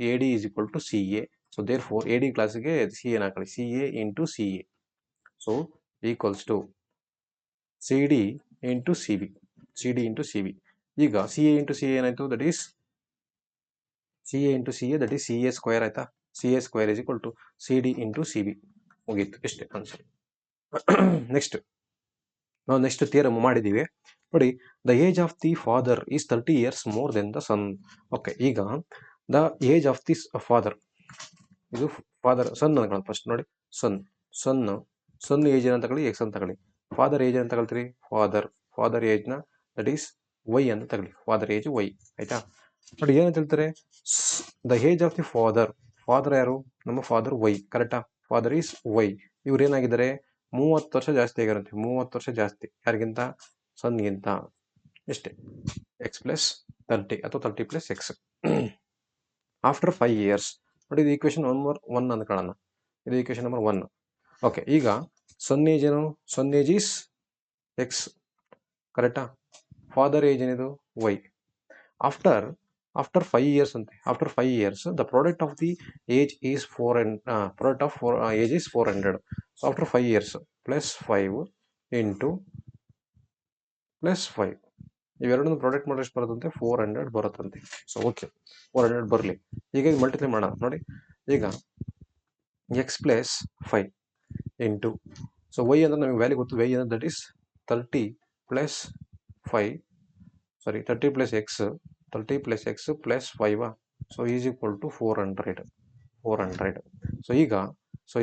A D is equal to C A so therefore A D ಕ್ಲಾಸಿಗೆ C ಎನ್ ಹಾಕೊಳ್ಳಿ C A into C A so equals to C D into C B ಈಗ C A into C A ಏನಾಯ್ತು that is C A into C A that is C A square ಆಯ್ತಾ C A square is equal to C D into C B ಮುಗೀತು ಇಷ್ಟೇ answer next ನಾವು next theorem ಮಾಡಿದ್ದೀವಿ ನೋಡಿ the age of the father is 30 years more than the son okay ಈಗ the age of the father ಇದು father son ಅನ್ಕೊಳ್ಳಿ first ನೋಡಿ ಸನ್ age ಅಂತ ತಗೊಳ್ಳಿ ಎಕ್ಸ್ ಅಂತ ತಗೊಳ್ಳಿ ಫಾದರ್ ಏಜ್ ಅಂತ ತಗೊಳ್ತೀರಿ ಫಾದರ್ ಏಜ್ನ ದಟ್ ಈಸ್ ವೈ ಅಂತ ತಗೊಳ್ಳಿ ಫಾದರ್ ಏಜ್ ವೈ ಆಯ್ತಾ ನೋಡಿ ಏನಂತ ಹೇಳ್ತಾರೆ the age of the father ಯಾರು ನಮ್ಮ ಫಾದರ್ ವೈ ಕರೆಕ್ಟಾ ಫಾದರ್ ಈಸ್ ವೈ ಇವ್ರು ಏನಾಗಿದ್ದಾರೆ 30 ವರ್ಷ ಜಾಸ್ತಿ ಆಗಿರುತ್ತೆ 30 ವರ್ಷ ಜಾಸ್ತಿ ಯಾರಿಗಿಂತ ಸನ್ಗಿಂತ ಇಷ್ಟೇ ಎಕ್ಸ್ ಪ್ಲಸ್ 30 ಅಥವಾ 30 ಪ್ಲಸ್ ಎಕ್ಸ್ ಆಫ್ಟರ್ 5 years ನೋಡಿ ಇದು ಈಕ್ವೇಶನ್ ನಂಬರ್ 1 ಅಂದ್ಕೊಳ್ಳೋಣ ಇದು ಈಕ್ವೇಶನ್ ನಂಬರ್ 1 ಓಕೆ ಈಗ ಸನ್ ಏಜ್ ಏನು ಸನ್ ಏಜ್ ಈಸ್ ಎಕ್ಸ್ ಕರೆಕ್ಟಾ ಫಾದರ್ ಏಜ್ ಏನಿದು ವೈ ಆಫ್ಟರ್ 5 years ಅಂತೆ after 5 years the product of the age is 400 so after 5 years plus 5 into plus 5 ಇವೆರಡನ್ನು product ಮಾಡಿದ್ರೆ ಎಷ್ಟು ಬರುತ್ತಂತೆ 400 ಬರುತ್ತಂತೆ ಸೊ ಓಕೆ 400 ಬರಲಿ ಈಗ ಮಲ್ಟಿಪ್ಲೈ ಮಾಡೋಣ ನೋಡಿ ಈಗ x plus 5 into so y ಅಂದ್ರೆ ನಮಗೆ ವ್ಯಾಲ್ಯೂ ಗೊತ್ತು ವೈ ಅಂದ್ರೆ that is 30 plus 30 plus 5 so is equal to 400 so ಈಗ so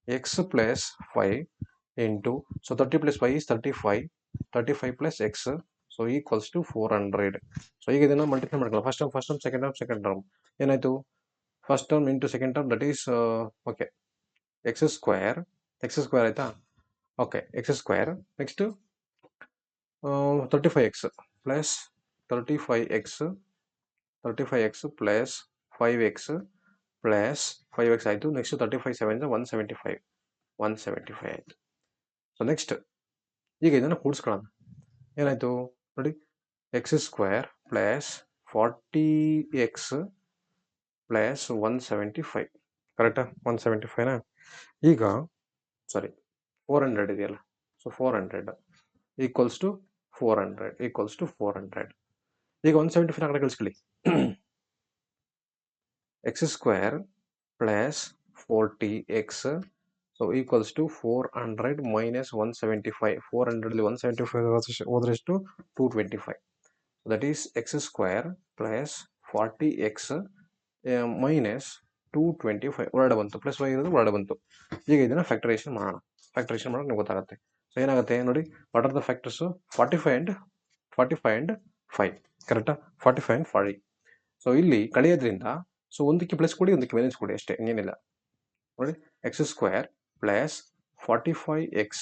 x plus 5 into so 30 plus 5 is 35 plus x so equals to 400. So ಈಗ ಇದನ್ನು ಮಲ್ಟಿಪ್ಲೈ ಮಾಡ್ಕೊಳ್ಳೋಣ. ಫಸ್ಟ್ ಟರ್ಮ್ ಸೆಕೆಂಡ್ ಟರ್ಮ್ ಏನಾಯಿತು, first term into second term that is okay x square ಆಯಿತಾ. Okay x square next 35x plus 35x plus 5x plus 5x ಆಯಿತು. Next 35 7 175 ಆಯಿತು. So next ಈಗ ಇದನ್ನು ಕೂಡಿಸ್ಕೊಳ್ಳೋಣ. ಏನಾಯಿತು ನೋಡಿ, X square plus 40x plus 175 ಕರೆಕ್ಟಾ, 175ನಾ. ಈಗ ಸಾರಿ 400 ಇದೆಯಲ್ಲ, ಸೊ 400 ಈಕ್ವಲ್ಸ್ ಟು 400 ಈಗ 175 ಆ ಕಡೆ ಕಳಿಸ್ಕೊಳ್ಳಿ. X square plus 40x so equals to 400 minus 175. 400 175 ಹೋದ್ರೆಷ್ಟು 225. That is x square plus 40x minus 225 ಹೊರಡೆ ಬಂತು, ಪ್ಲಸ್ y ಇರೋದು ಹೊರಡೆ ಬಂತು. ಈಗ ಇದನ್ನು ಫ್ಯಾಕ್ಟರೈಸೇಷನ್ ಮಾಡೋಣ. ಫ್ಯಾಕ್ಟರೈಸೇಷನ್ ಮಾಡೋದು ನಿಮ್ಗೆ ಗೊತ್ತಾಗುತ್ತೆ. ಸೊ ಏನಾಗುತ್ತೆ ನೋಡಿ, what are the factors 45 and 5 ಕರೆಕ್ಟಾ, 45 and 40. ಸೊ ಇಲ್ಲಿ ಕಳೆಯೋದ್ರಿಂದ ಸೊ ಒಂದಕ್ಕೆ ಪ್ಲಸ್ ಕೊಡಿ, ಒಂದಕ್ಕೆ ಮೈನಸ್ ಕೊಡಿ ಅಷ್ಟೇ, ಇನ್ನೇನಿಲ್ಲ ನೋಡಿ. X square plus 45x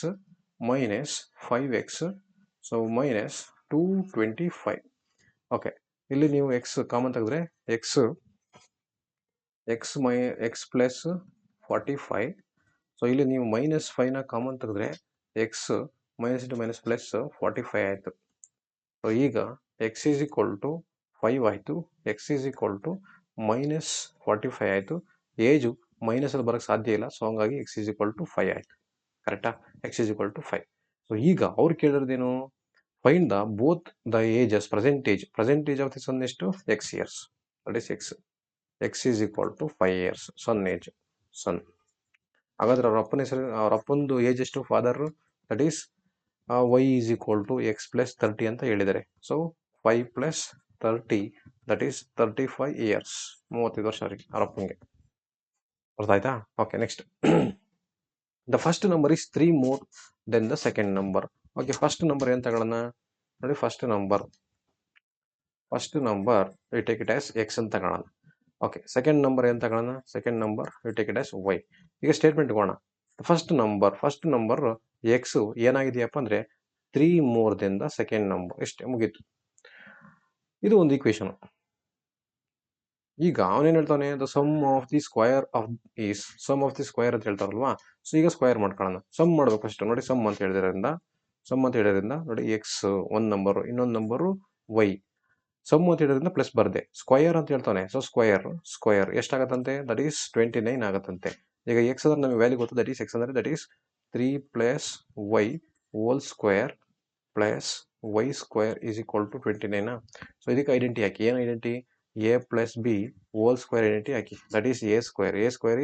minus 5x so minus 225. Okay, ಇಲ್ಲಿ ನೀವು ಎಕ್ಸ್ ಕಾಮನ್ ತೆಗೆದ್ರೆ ಎಕ್ಸ್ ಪ್ಲಸ್ 45. ಸೊ ಇಲ್ಲಿ ನೀವು ಮೈನಸ್ 5ನ ಕಾಮನ್ ತೆಗೆದ್ರೆ X minus into minus plus 45 ಆಯಿತು. ಸೊ ಈಗ ಎಕ್ಸ್ ಈಸ್ ಈಕ್ವಲ್ ಟು 5 ಆಯಿತು, x is equal to minus 45 ಆಯಿತು. ಏಜು ಮೈನಸಲ್ಲಿ ಬರೋಕ್ಕೆ ಸಾಧ್ಯ ಇಲ್ಲ, ಸೊ ಹಂಗಾಗಿ ಎಕ್ಸ್ ಈಸ್ ಈಕ್ವಲ್ ಟು 5 ಆಯಿತು. ಕರೆಕ್ಟಾ, x is equal to 5. So ಈಗ ಅವ್ರು ಕೇಳಿರೋದೇನು, find the both the ages present age of the son ಎಷ್ಟು, x years, that is x is equal to 5 years son age. ಹಾಗಾದ್ರೆ ಅವ್ರ ಅಪ್ಪಂದು ಏಜ್ ಎಷ್ಟು father, that is y is equal to x plus 30 ಅಂತ ಹೇಳಿದ್ದಾರೆ. So 5 plus 30 that is 35 years, 35 ವರ್ಷ ಅವರಿಗೆ ಅವ್ರ ಅಪ್ಪನಿಗೆ. ಅರ್ಥ ಆಯ್ತಾ. Okay, next the first number is 3 more then the second number. Okay, first number ಏನು ತಗೊಳ್ಳೋಣ ನೋಡಿ, first number we take it as x ಅಂತ ತಗೊಳ್ಳೋಣ. ಓಕೆ, ಸೆಕೆಂಡ್ ನಂಬರ್ ಏನು ತಗೊಳ್ಳೋಣ, second number we take it as y. ಈಗ statement ಇಟ್ಕೋಣ. First number x ಏನಾಗಿದೆಯಪ್ಪ ಅಂದರೆ 3 more then the second number, ಇಷ್ಟೇ ಮುಗೀತು. ಇದು ಒಂದು ಈಕ್ವೇಶನ್. ಈಗ ಅವನೇನು ಹೇಳ್ತಾನೆ, the sum of the square ಅಂತ ಹೇಳ್ತಾರಲ್ವಾ. ಸೊ ಈಗ ಸ್ಕ್ವಯರ್ ಮಾಡ್ಕೊಳ್ಳೋಣ, ಸಮ್ ಮಾಡ್ಬೇಕು ಫಸ್ಟ್. ನೋಡಿ ಸಮ್ ಅಂತ ಹೇಳಿದ್ರಿಂದ ನೋಡಿ ಎಕ್ಸ್ ಒಂದು ನಂಬರು, ಇನ್ನೊಂದು ನಂಬರು ವೈ. ಸಮ್ ಅಂತ ಹೇಳಿದ್ರಿಂದ ಪ್ಲಸ್ ಬರ್ದೆ, ಸ್ಕ್ವಯರ್ ಅಂತ ಹೇಳ್ತಾನೆ. ಸೊ ಸ್ಕ್ವಯರ್ ಎಷ್ಟಾಗತ್ತಂತೆ, ದಟ್ ಈಸ್ 29 ಆಗತ್ತಂತೆ. ಈಗ ಎಕ್ಸ್ ಅಂದ್ರೆ ನಮಗೆ ವ್ಯಾಲ್ಯೂ ಗೊತ್ತು, ದಟ್ ಈಸ್ ಎಕ್ಸ್ ಅಂದರೆ that is 3 plus y whole square plus y square is equal to 29. So ಇದಕ್ಕೆ ಐಡೆಂಟಿ ಹಾಕಿ, ಏನು identity, a plus b whole square identity ಹಾಕಿ, that is A square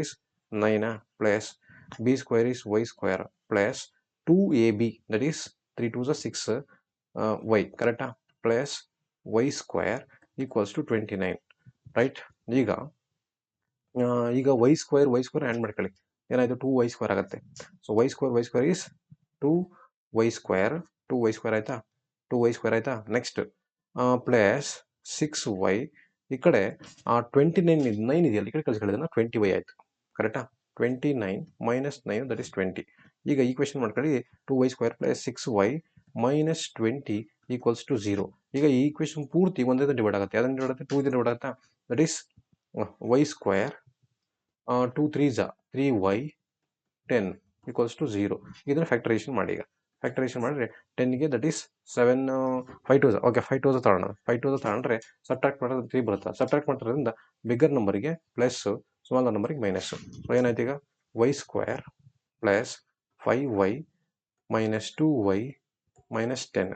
is 9 plus b square is y square plus 2ab that is 3 2 6 y ಕರೆಕ್ಟಾ, plus y square equals to 29 right. ಈಗ y square add ಮಾಡ್ಕೊಳ್ಳಿ, ಏನಾಯಿತು 2y square ಆಗುತ್ತೆ. So y square is 2y square ಆಯಿತಾ, 2y square ಆಯಿತಾ. Next plus 6y, ಈ ಕಡೆ 29 9 ಇದೆಯಲ್ಲ, ಈ ಕಡೆ ಕಳಿಸ್ಕೊಳ್ಳೋದನ್ನ 20y ಆಯಿತು ಕರೆಕ್ಟಾ. 29 ಮೈನಸ್ 9 ದಟ್ ಈಸ್ 20. ಈಗ ಈಕ್ವೇಷನ್ ಮಾಡ್ಕೊಳ್ಳಿ, 2y square plus 6y minus 20 equals to 0. ಈಗ ಈ ಈಕ್ವೇಷನ್ ಪೂರ್ತಿ ಒಂದೇ ಡಿವೈಡ್ ಆಗುತ್ತೆ, ಅದನ್ನು ಡಿವೈಡ್ ಆಗುತ್ತೆ 2 ಡಿವೈಡ್ ಆಗುತ್ತಾ, that is y square 2 3s 3y 10 equals to 0. ಇದನ್ನು ಫ್ಯಾಕ್ಟರೈಸೇಷನ್ ಮಾಡಿ. ಈಗ ಫ್ಯಾಕ್ಟರೈಸೇಷನ್ ಮಾಡಿದ್ರೆ 10ಗೆ that is 7 5 2s okay 5 2s ತಗೊಂಡ್ರೆ ಸಬ್ಟ್ರಾಕ್ಟ್ ಮಾಡಿದ್ರೆ 3 ಬರುತ್ತೆ. ಸಬ್ಟ್ರಾಕ್ಟ್ ಮಾಡೋದ್ರಿಂದ ಬಿಗ್ಗರ್ ನಂಬರಿಗೆ ಪ್ಲಸ್, ಸ್ಮಾಲರ್ ನಂಬರಿಗೆ ಮೈನಸ್. ಸೊ ಏನಾಯ್ತು ಈಗ y square plus 5y minus 2y minus 10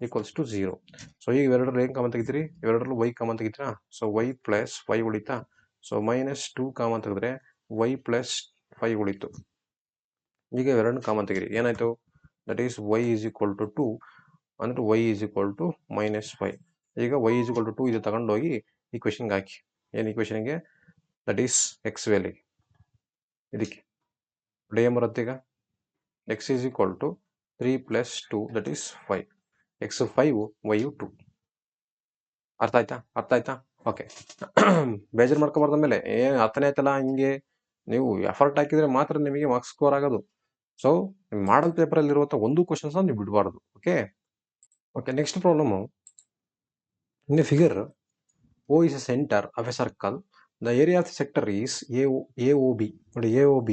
equals to 0. So ಈಗ ಇವೆರಡರಲ್ಲಿ ಏನು ಕಾಮನ್ ತೆಗಿತೀರಿ, ಇವೆರಡರಲ್ಲೂ ವೈ ಕಾಮನ್ ತೆಗಿತೀರಾ. ಸೊ ವೈ ಪ್ಲಸ್ 5 ಉಳಿತಾ. ಸೊ ಮೈನಸ್ 2 ಕಾಮನ್ ತೆಗೆದ್ರೆ ವೈ ಪ್ಲಸ್ 5 ಉಳಿತು. ಈಗ ಇವೆರಡನ್ನು ಕಾಮನ್ ತೆಗಿರಿ, ಏನಾಯಿತು, that is y is equal to 2 ಅಂದರೆ y is equal to minus 5. ಈಗ ವೈ ಈಸ್ ಈಕ್ವಲ್ ಟು 2 ಇದು ತಗೊಂಡೋಗಿ ಈಕ್ವೇಷನ್ಗೆ ಹಾಕಿ, ಏನು ಈಕ್ವೇಷನ್ಗೆ, ದಟ್ ಈಸ್ ಎಕ್ಸ್ ವ್ಯಾಲ್ಯೂ ಇದಕ್ಕೆ ಏನು ಬರುತ್ತೆ. ಈಗ x is equal to 3 plus 2 that is 5. X 5 y 2. ಅರ್ಥ ಆಯ್ತಾ? ಓಕೆ. ಬೇಜಾರು ಮಾಡ್ಕೊಬಾರ್ದು. ಮೇಲೆ ಏನು ಅರ್ಥನೇ ಆಯ್ತಲ್ಲ, ಹಿಂಗೆ ನೀವು ಎಫರ್ಟ್ ಹಾಕಿದರೆ ಮಾತ್ರ ನಿಮಗೆ ಮಾರ್ಕ್ಸ್ ಸ್ಕೋರ್ ಆಗೋದು. ಸೊ ಮಾಡಲ್ ಪೇಪರಲ್ಲಿ ಇರುವಂಥ ಒಂದು ಕ್ವಶನ್ಸ್ ನೀವು ಬಿಡಬಾರ್ದು. Okay. Next problem. In a figure O is a center of a circle. The area of the sector is AOB. ನೋಡಿ AOB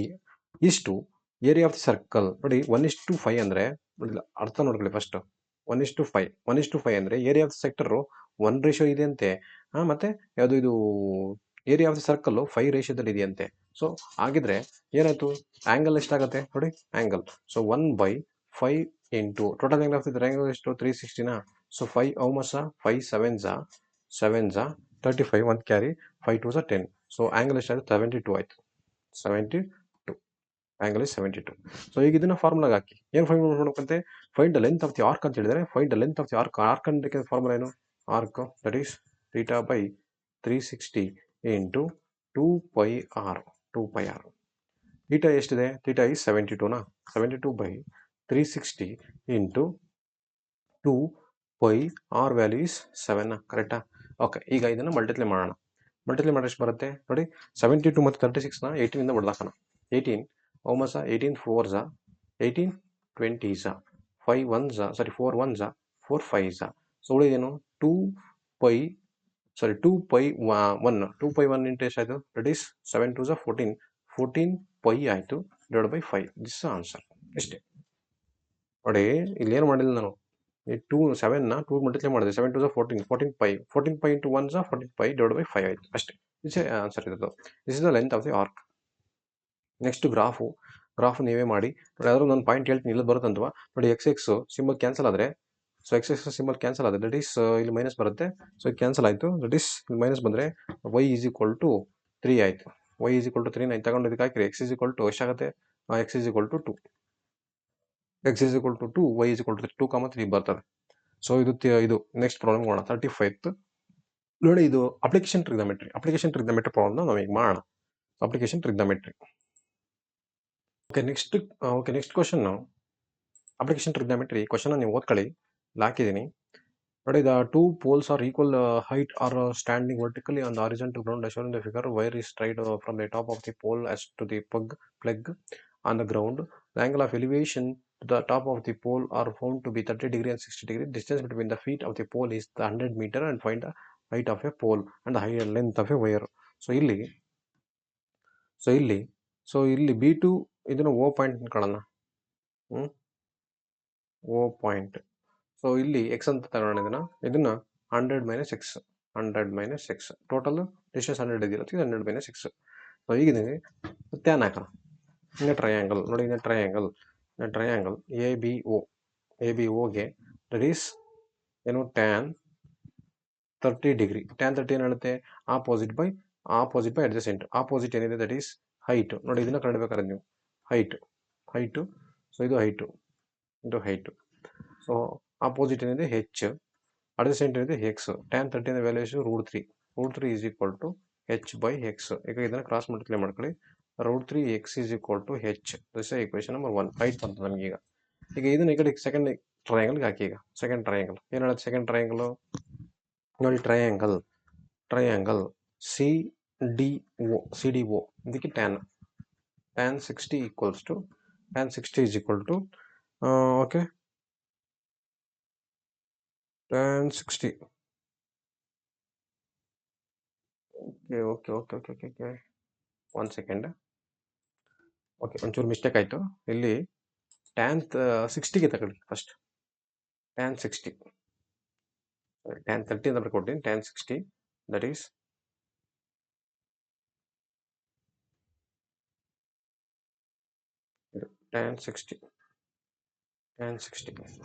ಇಷ್ಟು ಏರಿಯಾ ಆಫ್ ದಿ ಸರ್ಕಲ್ ನೋಡಿ 1:5 ಅಂದರೆ ನೋಡಿ ಅರ್ಥ ನೋಡ್ಕೊಳ್ಳಿ ಫಸ್ಟ್. 1:5 1:5 ಅಂದರೆ area of the sector 1 ratio ಇದೆ ಅಂತೆ. ಮತ್ತೆ ಯಾವುದು ಇದು ಏರಿಯಾ ಆಫ್ ದಿ ಸರ್ಕಲ್ 5 ರೇಷಿಯೋದಲ್ಲಿ ಇದೆಯಂತೆ. ಸೊ ಹಾಗಿದ್ರೆ ಏನಾಯ್ತು, ಆಂಗಲ್ ಎಷ್ಟಾಗುತ್ತೆ ನೋಡಿ, angle. So 1/5 into total angle of the triangle ಎಷ್ಟು 360ನಾ. So 5 how much 5 7s 35 1 carry 5 2s 10. So angle ಎಷ್ಟಾಯ್ತು 72 ಆಯ್ತು. 72 ಆಂಗಲ್ ಇಸ್ 72. ಸೊ ಈಗ ಇದನ್ನ ಫಾರ್ಮುಲಾಗೆ ಹಾಕಿ ಏನು ಫೈಂಡ್ ಮಾಡ್ಬೇಕಂತೆ, find the length of the arc ಅಂತ ಹೇಳಿದರೆ, find the length of the arc ಅಂದ್ರೆ ಫಾರ್ಮುಲಾ ಏನು, arc that is theta by 360 into 2πr. Theta ಎಷ್ಟಿದೆ, ಥೀಟಾ ಈಸ್ 72ನಾ. 72 by 360 into 2πr value is 7. ಕರೆಕ್ಟಾ? ಓಕೆ. ಈಗ ಇದನ್ನು ಮಲ್ಟಿಪ್ಲೈ ಮಾಡೋಣ. ಮಲ್ಟಿಪ್ಲೈ ಮಾಡಿದ್ರೆ ಎಷ್ಟು ಬರುತ್ತೆ ನೋಡಿ, 72 ಮತ್ತು 36ನ 18ಇಂದ ಹೊಡೆದಾಕೋಣ. 18 how much 18 4s 18 20s 5 1s 4 1s 4 5s. So ಉಳಿದೇನು 2π1 into ಎಷ್ಟಾಯಿತು, ದಟ್ ಈಸ್ 7 2s 14 14π ಆಯಿತು ಡಿವೈಡ್ ಬೈ 5. This answer. ಇಷ್ಟೇ ನೋಡಿ, ಇಲ್ಲಿ ಏನು ಮಾಡಿಲ್ಲ ನಾನು, 7ನ 2 ಮಲ್ಟಿಪ್ಲೈ ಮಾಡಿದೆ, 7 2s 14 14π into 1s 14π divide by 5 ಆಯಿತು ಅಷ್ಟೇ. ಇಸ್ ಆನ್ಸರ್ ಇರೋದು. This is the length of the arc. Next graph ನೀವೇ ಮಾಡಿ ನೋಡಿ. ಯಾವ್ದಾದ್ರು ನಾನು ಪಾಯಿಂಟ್ ಹೇಳ್ತೀನಿ, ಇಲ್ಲಿ ಬರುತ್ತಂತವಾ ನೋಡಿ, ಎಕ್ಸ್ ಸಿಂಬಲ್ ಕ್ಯಾನ್ಸಲ್ ಆದರೆ, ಸೊ ಎಕ್ಸ್ ಸಿಂಬಲ್ ಕ್ಯಾನ್ಸಲ್ ಆದರೆ ದಟ್ ಈಸ್ ಇಲ್ಲಿ ಮೈನಸ್ ಬರುತ್ತೆ. ಸೊ ಇದು ಕ್ಯಾನ್ಸಲ್ ಆಯಿತು, ದಟ್ ಈಸ್ ಇಲ್ಲಿ ಮೈನಸ್ ಬಂದರೆ y ಈಸ್ ಈಕ್ವಲ್ ಟು 3 ಆಯಿತು. y ಈಸ್ ಈಕ್ವಲ್ ಟು 3 ನಾನು ತಗೊಂಡು ಇದಕ್ಕೆ ಹಾಕಿರಿ, ಎಕ್ಸ್ ಈಸ್ ಈಕ್ವಲ್ ಟು ಎಷ್ಟಾಗುತ್ತೆ, x is equal to 2, x is equal to 2, y is equal to 2,3 ಬರ್ತದೆ. ಸೊ ಇದು ನೆಕ್ಸ್ಟ್ ಪ್ರಾಬ್ಲಮ್ ಮಾಡೋಣ. 35th ನೋಡಿ, ಇದು ಅಪ್ಲಿಕೇಶನ್ ಟ್ರಿಗ್ನೋಮೆಟ್ರಿ ಪ್ರಾಬ್ಲಮ್ನ ನಾವು ಈಗ ಮಾಡೋಣ. Application trigonometry. Next question. Application trigonometry question ನೀವು ಓದ್ಕೊಳ್ಳಿ, ಹಾಕಿದ್ದೀನಿ ನೋಡಿ. The 2 poles are equal height are standing vertically on the horizontal ground as shown in the figure. Wire is tied from the top of the pole as to the plug on the ground. The angle of elevation to the top of the pole are found to be 30 degree and 60 degree. Distance between the feet of the pole is the 100 meter and find the height of a pole and the higher length of a wire. So ಇಲ್ಲಿ B2 ಇದನ್ನು O point ಅನ್ಕೊಳ್ಳೋಣ. O point. So ಇಲ್ಲಿ x ಅಂತ ತಗೊಳ್ಳೋಣ, ಇದನ್ನ 100 minus X total distance 100 ಇದಿರುತ್ತೆ, 100 minus x. So ಈಗ tan ಹಾಕೋಣ. ಇನ್ನು ಟ್ರಯಾಂಗಲ್ ನೋಡಿ, ಟ್ರಯಾಂಗಲ್ ಎ ಬಿ ಓಗೆ ದಟ್ ಈಸ್ ಏನು ಟ್ಯಾನ್ 30 ಡಿಗ್ರಿ. ಟ್ಯಾನ್ 30 ಏನು ಹೇಳುತ್ತೆ, ಆಪೋಸಿಟ್ ಬೈ ಅಡ್ಜಸೆಂಟ್. ಆಪೋಸಿಟ್ ಏನಿದೆ ದಟ್ ಈಸ್ ಹೈಟ್. ನೋಡಿ ಇದನ್ನ ಕಂಡುಬೇಕಾದ್ರೆ ನೀವು ಹೈಟು. ಸೊ ಇದು ಹೈಟು. ಸೊ ಆಪೋಸಿಟ್ ಏನಿದೆ ಹೆಚ್, ಅಡ್ಜಸೆಂಟ್ ಏನಿದೆ x. Tan 30 valuation √3 is equal to h by x. ಈಗ ಇದನ್ನು ಕ್ರಾಸ್ ಮಲ್ಟಿಪ್ಲೈ ಮಾಡ್ಕೊಳ್ಳಿ, √3 x is equal to H. This equation number 1. Height ಬಂತು ನಮಗೀಗ. ಈಗ ಇದನ್ನ ಈ ಕಡೆ ಸೆಕೆಂಡ್ ಟ್ರಯಾಂಗಲ್ಗೆ ಹಾಕಿ. ಈಗ ಸೆಕೆಂಡ್ ಟ್ರಯಾಂಗಲ್ ಏನು ಹೇಳುತ್ತೆ, ಸೆಕೆಂಡ್ ಟ್ರಯಾಂಗಲ್ ನೋಡಿ, ಟ್ರಯಾಂಗಲ್ ಸಿ ಡಿ ಒ ಇದಕ್ಕೆ tan 60 equals to tan 60 is equal to okay, tan 60. Okay. 1 second. Okay, ಒಂಚೂರು ಮಿಸ್ಟೇಕ್ ಆಯಿತು ಇಲ್ಲಿ. ಟ್ಯಾನ್ 60ಗೆ ತಗೊಳ್ಳಿ ಫಸ್ಟ್. tan 60 tan 30 ಅಂತ ಬರ್ಕೊಡ್ತೀನಿ. tan 60 that is tan 60.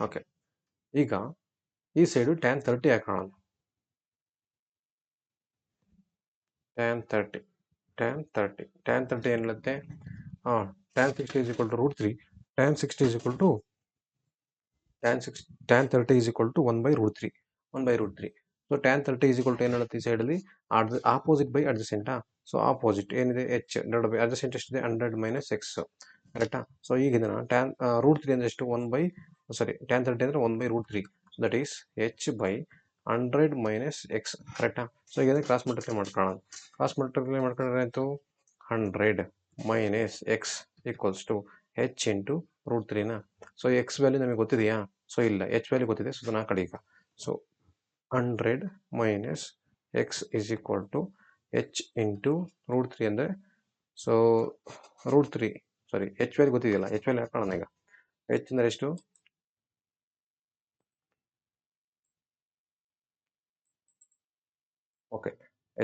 Okay, ಈಗ ಈ ಸೈಡು tan 30 ಹಾಕೋಣ. tan 30 ಏನು ಹೇಳುತ್ತೆ, tan 60 is equal to √3. tan 60 is equal to tan 30 is equal to 1/√3. So tan 30 is equal to ಏನು ಹೇಳುತ್ತೆ, ಈ ಸೈಡಲ್ಲಿ ಆಪೋಸಿಟ್ ಬೈ ಅಡ್ಜಸೆಂಟಾ. ಸೊ ಆಪೋಸಿಟ್ ಏನಿದೆ ಎಚ್ ಡಿವೈಡ್ ಬೈ ಅಡ್ಜಸೆಂಟ್ ಎಷ್ಟಿದೆ 100 ಮೈನಸ್ ಎಕ್ಸ್. ಕರೆಕ್ಟಾ? ಸೊ ಈಗ ಇದನ್ನ tan √3 ಅಂದರೆ ಎಷ್ಟು, tan 30 ಅಂದರೆ 1/√3. That is h by 100 minus x, ಕರೆಕ್ಟಾ? ಸೊ ಈಗ ಕ್ರಾಸ್ ಮಲ್ಟಿಪ್ಲೈ ಮಾಡ್ಕೊಳ್ಳೋಣ. ಕ್ರಾಸ್ ಮಲ್ಟಿಪ್ಲೈ ಮಾಡ್ಕೊಂಡ್ರೆ ಆಯಿತು 100 minus x equals to h into √3ನ. ಸೊ ಎಕ್ಸ್ ವ್ಯಾಲ್ಯೂ ನಮಗೆ ಗೊತ್ತಿದೆಯಾ? ಸೊ ಇಲ್ಲ, ಎಚ್ ವ್ಯಾಲ್ಯೂ ಗೊತ್ತಿದೆ. ಸೊ ಅದನ್ನ ಹಾಕಡಿ ಈಗ. So 100 minus x is equal to h into √3 ಅಂದರೆ ಸೊ √3, ಸಾರಿ ಎಚ್ ವ್ಯಾಲ್ಯೂ ಗೊತ್ತಿದೆಯಲ್ಲ, ಎಚ್ ವ್ಯಾಲ್ಯೂ ಹಾಕೋಣ ಈಗ. ಎಚ್ ಅಂದರೆ ಎಷ್ಟು? ಓಕೆ,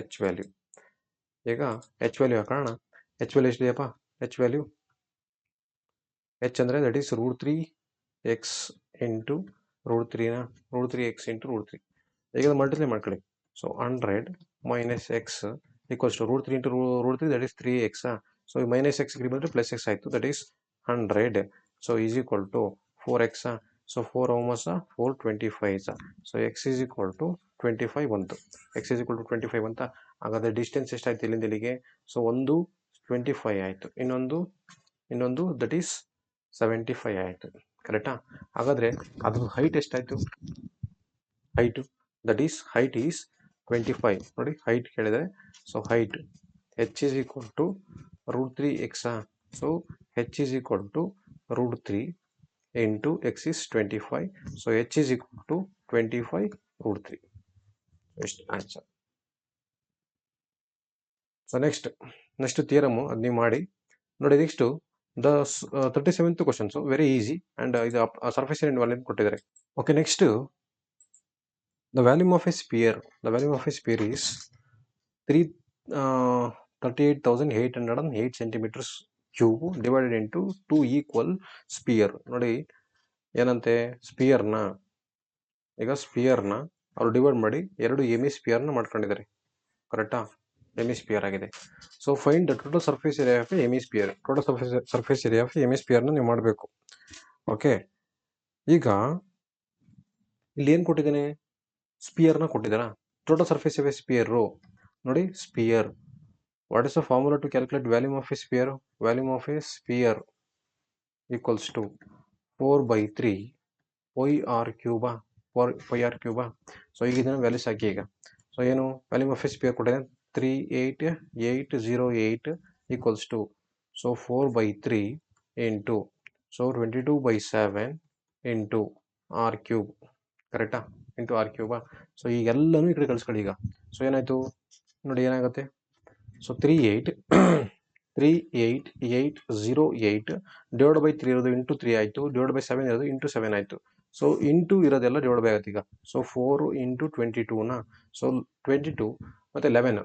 ಎಚ್ ವ್ಯಾಲ್ಯೂ ಈಗ ಎಚ್ ವ್ಯಾಲ್ಯೂ ಹಾಕೋಣ. ಎಚ್ ವ್ಯಾಲ್ಯೂ ಎಷ್ಟಿದೆಯಪ್ಪ? ಎಚ್ ವ್ಯಾಲ್ಯೂ ಎಚ್ ಅಂದರೆ ದಟ್ ಈಸ್ √3 ಎಕ್ಸ್ ಇಂಟು √3ನ, √3 ಎಕ್ಸ್ ಇಂಟು √3. ಈಗ ಮಲ್ಟಿಪ್ಲೈ ಮಾಡ್ಕೊಳ್ಳಿ. So 100 minus x equals to √3 into √3 that is 3x. So ಈ ಮೈನಸ್ ಎಕ್ಸ್ ಬಂದರೆ ಪ್ಲಸ್ ಎಕ್ಸ್ ಆಯಿತು, that is 100. So is equal to 4x. So 4 ಹೋಮಸ 425. So x is equal to 25 ಬಂತು. X is equal to 25 ಅಂತ. ಹಾಗಾದರೆ distance ಎಷ್ಟಾಯ್ತು ಇಲ್ಲಿಂದ ಇಲ್ಲಿಗೆ? ಸೊ ಒಂದು 25 ಆಯಿತು, ಇನ್ನೊಂದು ದಟ್ ಈಸ್ 75 ಆಯಿತು, ಕರೆಕ್ಟಾ? ಹಾಗಾದರೆ ಅದ್ರ ಹೈಟ್ ಎಷ್ಟಾಯಿತು? Height that is height is 25. ನೋಡಿ ಹೈಟ್ ಕೇಳಿದರೆ, so height H is equal to √3x. So H is equal to √3 into x is 25. So H is equal to 25 √3. ಎಷ್ಟು ಆನ್ಸರ್. ಸೊ ನೆಕ್ಸ್ಟ್ ಥಿಯರಮು ಅದು ನೀವು ಮಾಡಿ ನೋಡಿ. Next the 37th questions very easy and ಇದು surface area volume ಕೊಟ್ಟಿದ್ದಾರೆ. Okay, next the volume of a sphere is 38,808 centimeters cube divided into 2 equal sphere. ನೋಡಿ ಏನಂತೆ, ಸ್ಪಿಯರ್ನ ಅವರು ಡಿವೈಡ್ ಮಾಡಿ 2 ಎಮಿಸ್ಪಿಯರ್ನ ಮಾಡ್ಕೊಂಡಿದ್ದಾರೆ, ಕರೆಕ್ಟಾ? ಎಮಿಸ್ಪಿಯರ್ ಆಗಿದೆ. So find the total surface area of hemisphere. Total surface area of ಎಮಿಸ್ಪಿಯರ್ನ ನೀವು ಮಾಡಬೇಕು. ಓಕೆ, ಈಗ ಇಲ್ಲಿ ಏನು ಕೊಟ್ಟಿದ್ದೇನೆ? ಸ್ಪಿಯರ್ನ ಕೊಟ್ಟಿದ್ದಾರಾ? Total surface of a sphere ನೋಡಿ. Sphere, what is the formula to calculate volume of a sphere? Volume of a sphere equals to 4/3 πr³. So ಈಗ ಇದನ್ನು ವ್ಯಾಲ್ಯೂಸ್ ಹಾಕಿ ಈಗ. ಸೊ ಏನು ವ್ಯಾಲ್ಯೂಮ್ ಆಫ್ ಎ ಸ್ಪಿಯರ್ ಕೊಟ್ಟಿದೆ? 38808 equals to so 4/3 into so 22/7 into r³, ಕರೆಕ್ಟಾ? Into r³. So ಈಗೆಲ್ಲನೂ ಈ ಕಡೆ ಕಳಿಸ್ಕೊಳ್ಳಿ ಈಗ. So ಏನಾಯಿತು ನೋಡಿ, ಏನಾಗುತ್ತೆ? ಸೊ 38808 ಡಿವೈಡ್ ಬೈ 3 ಇರೋದು ಇಂಟು 3 ಆಯಿತು, ಡಿವೈಡ್ ಬೈ 7 ಇರೋದು ಇಂಟು 7 ಆಯಿತು. ಸೊ ಇಂಟು ಇರೋದೆಲ್ಲ ಡಿವೈಡ್ ಬೈ ಆಗುತ್ತೆ ಈಗ. ಸೊ 4 ಇಂಟು 22ನ, ಸೊ 22 ಮತ್ತು 11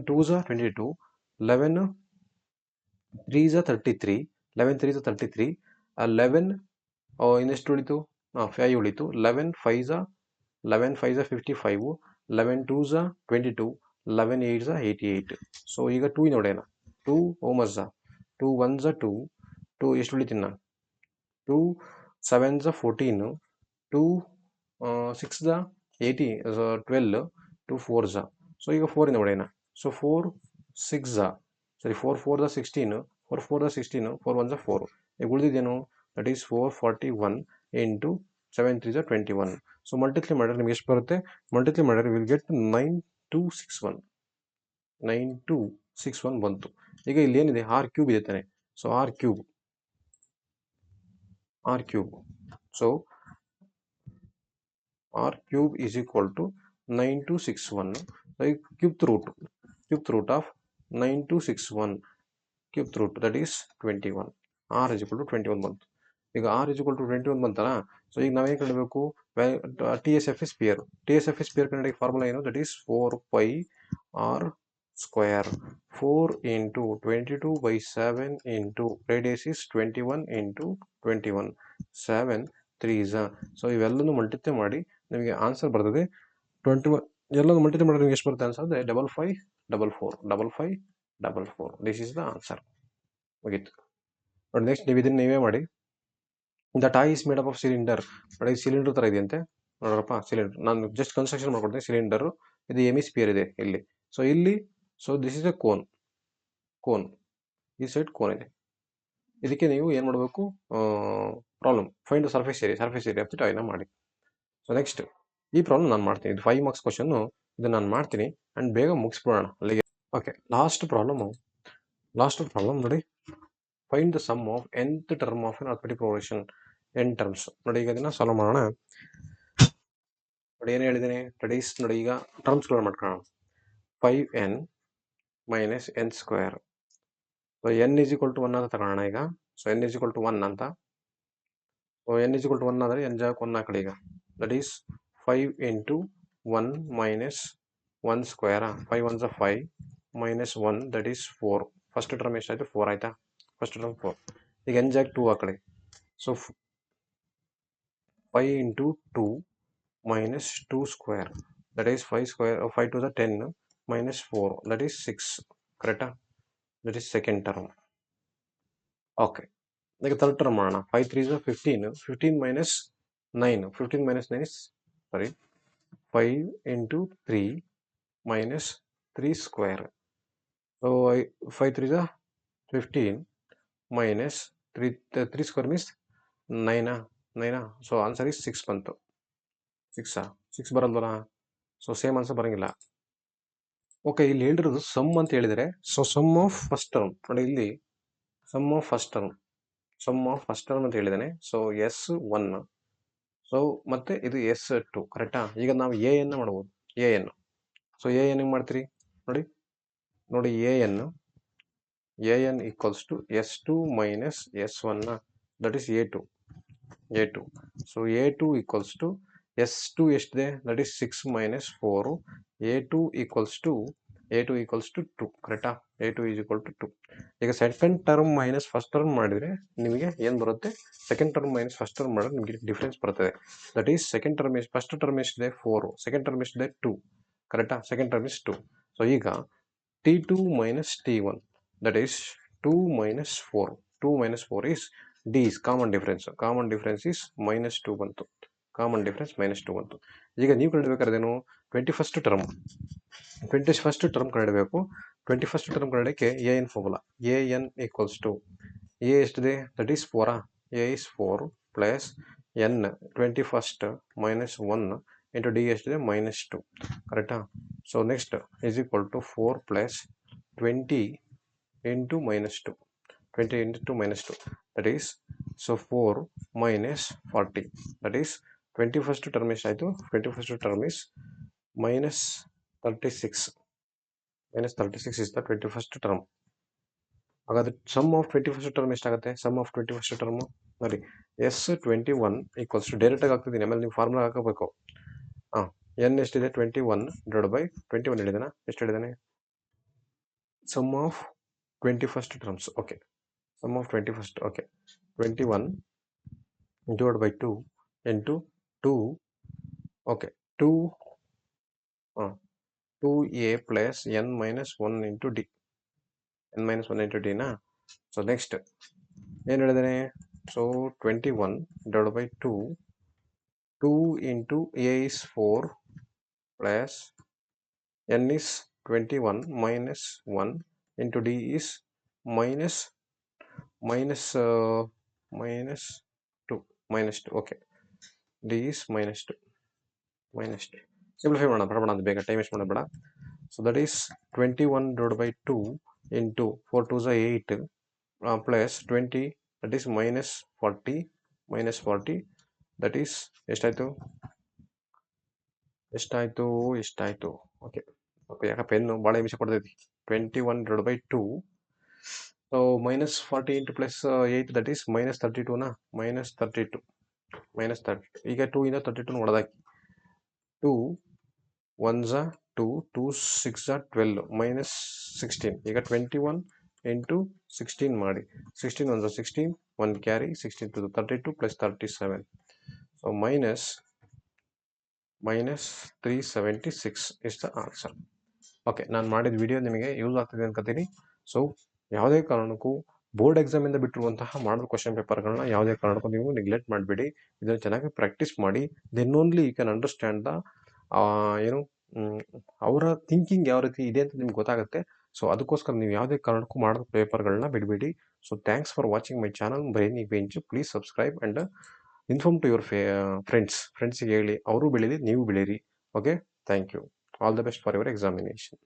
2s 22, 11 3s 33, 11 3s 33, 11 ಇನ್ನೆಷ್ಟು ಉಳಿತು? 5 ಉಳಿತು. 11 5s 55, 11 2s 22, 11 8s 88. ಸೊ ಈಗ 2 ನೋಡೋಣ. 2 ಹೋಮಸ್ 2 1s 2, 2 ಎಷ್ಟು ಉಳಿತಿನ್ನ? 2 7s 14, 2 6s 18, 12, 2 4s. ಸೊ ಈಗ 4 ಇಂದ ಹೊಡೆಯೋಣ. ಸೊ 4 6s, ಸರಿ 4 4s 16, 4 4s 16, 4 1s 4. ಈಗ ಉಳಿದಿದ್ದೇನು? That is 441 into 7 3s 21. So multiply ಮಾಡಿದ್ರೆ ನಿಮ್ಗೆ ಎಷ್ಟು ಬರುತ್ತೆ? ಮಲ್ಟಿಪ್ಲೈ ಮಾಡಿದ್ರೆ ವಿಲ್ ಗೆಟ್ 9261 ಬಂತು. ಈಗ ಇಲ್ಲಿ ಏನಿದೆ? r³ ಇದೆ ತಾನೆ. So r³, so r³ is equal to 9261. Cube root of 9261 cube root that is 21. r is equal to 21 ಬಂತು. ಈಗ r ಈಸ್ ಈಕ್ವಲ್ ಟು 21 ಬಂತಲ್ಲ. ಸೊ ಈಗ ನಾವೇನು ಕಂಡುಬೇಕು? TSF sphere. TSF ಸ್ಪಿಯರ್ ಕಂಡಿಗೆ ಫಾರ್ಮುಲಾ ಏನು? That is 4πr². 4 into 22/7 into radius is 21 into 21, 7 3s. So ಇವೆಲ್ಲನೂ multiply ಮಾಡಿ ನಿಮಗೆ ಆನ್ಸರ್ ಬರ್ತದೆ 21. ಎಲ್ಲನೂ ಮಲ್ಟಿಪ್ಲೈ ಮಾಡಿದ್ರೆ ನಿಮಗೆ ಎಷ್ಟು ಬರುತ್ತೆ ಆನ್ಸರ್? ಅಂದರೆ 5544. This is the answer. ಮುಗೀತು ನೋಡಿ. ನೆಕ್ಸ್ಟ್ ನೀವು ಇದನ್ನು ನೀವೇ ಮಾಡಿ. The toy is made up of cylinder. ನೋಡಿ ಸಿಲಿಂಡರ್ ಥರ ಇದೆಯಂತೆ ನೋಡ್ರಪ್ಪ. ಸಿಲಿಂಡರ್ ನಾನು ಜಸ್ಟ್ ಕನ್ಸ್ಟ್ರಕ್ಷನ್ ಮಾಡ್ಕೊಡ್ತೀನಿ. ಸಿಲಿಂಡರು ಇದು ಎಮಿಸ್ಪಿಯರ್ ಇದೆ ಇಲ್ಲಿ. ಸೊ ಇಲ್ಲಿ so this is a cone. ಈ ಸೈಡ್ ಕೋನ್ ಇದೆ. ಇದಕ್ಕೆ ನೀವು ಏನು ಮಾಡಬೇಕು? Problem find surface area of the ಟಾಯ್ನ ಮಾಡಿ. ಸೊ ನೆಕ್ಸ್ಟ್ ಈ ಪ್ರಾಬ್ಲಮ್ ನಾನು ಮಾಡ್ತೀನಿ. ಇದು 5 ಮಾರ್ಕ್ಸ್ ಕ್ವಶನ್ನು. ಇದು ನಾನು ಮಾಡ್ತೀನಿ ಆ್ಯಂಡ್ ಬೇಗ ಮುಗಿಸ್ಬಿಡೋಣ ಅಲ್ಲಿಗೆ. ಓಕೆ, ಲಾಸ್ಟ್ ಪ್ರಾಬ್ಲಮ್ ನೋಡಿ. Find the sum of nth term of an arithmetic progression, n terms. ನೋಡಿ ಈಗ ಇದನ್ನ ಸಾಲ್ವ್ ಮಾಡೋಣ. ನೋಡಿ ಏನು ಹೇಳಿದ್ದೀನಿ, ಸ್ಟಡೀಸ್ ನೋಡಿ ಈಗ ಟರ್ಮ್ಸ್ಗಳು ಮಾಡ್ಕೊಳ್ಳೋಣ. 5n minus n square. So n is equal to 1 ಅಂತ ತಗೊಳ್ಳೋಣ ಈಗ. So n is equal to 1 ಅಂತ. So n is equal to 1 ಆದರೆ n ಜಾಗಕ್ಕೆ 1 ಹಾಕಿ ಈಗ. ದಟ್ ಈಸ್ 5 ಇಂಟು 1 ಮೈನಸ್ 1 ಸ್ಕ್ವೇರಾ. 5 1 5 minus 1 that is 4. First term ಎಷ್ಟಾಯಿತು? 4 ಆಯಿತಾ? First term 4. ಈಗ n ಜಾಗ 2 ಹಾಕಿ. So 5 into 2 minus 2 square that is 5 square. 5 to the 10 minus 4 that is 6. ಕರೆಕ್ಟಾ? That is second term. Okay, ಈಗ ಥರ್ಡ್ ಟರ್ಮ್ ಮಾಡೋಣ. 5 3 is 15. 15 minus 9. 15 minus 9 is, sorry, 5 into 3 minus 3 square. So 5 3 is 15 minus 3 square means 9. So answer is 6 ಬಂತು. 6 ಬರಲ್ವಲ್ಲ? So same answer ಬರೋಂಗಿಲ್ಲ. Okay, ಇಲ್ಲಿ ಹೇಳಿರೋದು sum ಅಂತ ಹೇಳಿದರೆ, so sum of first term ನೋಡಿ, ಇಲ್ಲಿ ಸಮ್ ಆಫ್ ಫಸ್ಟ್ ಟರ್ಮ್ ಅಂತ ಹೇಳಿದ್ದಾನೆ. So S1. ಸೊ ಮತ್ತೆ ಇದು S2. ಕರೆಕ್ಟಾ? ಈಗ ನಾವು AN ಮಾಡ್ಬೋದು. AN. ಸೊ AN ಹೆಂಗೆ ಮಾಡ್ತೀರಿ ನೋಡಿ AN equals to S2 minus S1. That is A2. So A2 equals to S2 ಎಷ್ಟಿದೆ? That is 6 minus 4. A2 equals to 2. ಕರೆಕ್ಟಾ? A2 is equal to 2. ಈಗ second term minus first term ಮಾಡಿದರೆ ನಿಮಗೆ ಏನು ಬರುತ್ತೆ? Second term minus first term ಮಾಡಿದ್ರೆ ನಿಮಗೆ difference ಬರ್ತದೆ. That is second term first term ಎಷ್ಟಿದೆ? 4. ಸೆಕೆಂಡ್ ಟರ್ಮ್ ಎಷ್ಟಿದೆ? 2. ಕರೆಕ್ಟಾ? Second term is 2. ಸೊ ಈಗ T2 minus T1 that is 2 minus 4. 2 minus 4 is D is common difference is minus 2 ಬಂತು. Common difference minus 2 ಬಂತು. ಈಗ ನೀವು ಕಂಡುಹಿಡಬೇಕಾದ್ರೇನು? 21st ಟರ್ಮ್ ಕಂಡುಹಿಡಬೇಕು. 21st ಟರ್ಮ್ ಕಂಡುಹಿಡಕ್ಕೆ AN formula. AN equals to A ಎಷ್ಟಿದೆ? That is 4. A is 4 plus N 21st minus 1 into D ಎಷ್ಟಿದೆ? Minus 2. ಕರೆಕ್ಟಾ? So next is equal to 4 plus 20 into minus 2. 20 into minus 2, that is, so 4 minus 40, that is 21st term is 21st term is minus 36. Minus 36 is the 21st term. ಹಾಗಾದ್ರೆ sum of 21st term ಎಷ್ಟಾಗುತ್ತೆ? sum of 21st term ನೋಡಿ, S21 equals to direct ಆಗಿ ಹಾಕ್ತಿದ್ದೀನಿ. ಆಮೇಲೆ ನೀವು formula ಹಾಕಬೇಕು. n ಎಷ್ಟಿದೆ? 21 divide by 21 ಹೇಳಿದಾನೆ. ಎಷ್ಟು ಹೇಳಿದಾನೆ? sum of 21st terms. Okay, sum of 21st. Okay, 21 divided by 2 into 2. Okay, 2a plus n minus 1 into d. n minus 1 into d na. So next ಏನು ಹೇಳಿದಾನೆ? So 21 divided by 2 into a is 4 plus n is 21 minus 1 into d is minus 2. Okay, d is minus 2. Simplify ಮಾಡೋಣ, ಬರಬೇಡ, ಬೇಗ time waste ಮಾಡಬೇಡ. So that is 21 divided by 2 into 4 2s are 8 plus 20, that is minus 40. That is ಎಷ್ಟಾಯಿತು? Okay, ಯಾಕೆ pen ಭಾಳ ಹಿಂಸೆ ಕೊಡ್ತೈತಿ. 21 divided by 2. So minus 40 into plus 8, that is minus 32 na. minus 32. ಈಗ 2 ಇಂದ 32 ಹೊಡೆದಾಕಿ. 2 1s are 2, 2 6 are 12, minus 16. ಈಗ 21 into 16 ಮಾಡಿ. 16 1s are 16, 1 carry, 16 to the 32 plus 37. So minus 376 is the answer. Okay, ನಾನು ಮಾಡಿದ ವಿಡಿಯೋ ನಿಮಗೆ ಯೂಸ್ ಆಗ್ತಿದೆ ಅನ್ಕೋತೀನಿ. ಸೊ ಯಾವುದೇ ಕಾರಣಕ್ಕೂ ಬೋರ್ಡ್ ಎಕ್ಸಾಮಿಂದ ಬಿಟ್ಟಿರುವಂತಹ ಮಾಡಲ್ ಕ್ವಶನ್ ಪೇಪರ್ಗಳನ್ನ ಯಾವುದೇ ಕಾರಣಕ್ಕೂ ನೀವು ನೆಗ್ಲೆಕ್ಟ್ ಮಾಡಬೇಡಿ. ಇದನ್ನು ಚೆನ್ನಾಗಿ ಪ್ರಾಕ್ಟೀಸ್ ಮಾಡಿ. Then only you can understand the ಅವರ ಥಿಂಕಿಂಗ್ ಯಾವ ರೀತಿ ಇದೆ ಅಂತ ನಿಮ್ಗೆ ಗೊತ್ತಾಗುತ್ತೆ. ಸೊ ಅದಕ್ಕೋಸ್ಕರ ನೀವು ಯಾವುದೇ ಕಾರಣಕ್ಕೂ ಮಾಡಲ್ ಪೇಪರ್ಗಳನ್ನ ಬಿಡಬೇಡಿ. So thanks for watching my channel Brainy Bench. Please subscribe and inform to your ಫ್ರೆಂಡ್ಸ್ಗೆ ಹೇಳಿ, ಅವರು ಬೆಳೀಲಿ, ನೀವು ಬೆಳೀರಿ. Okay, thank you. All the best for your examination.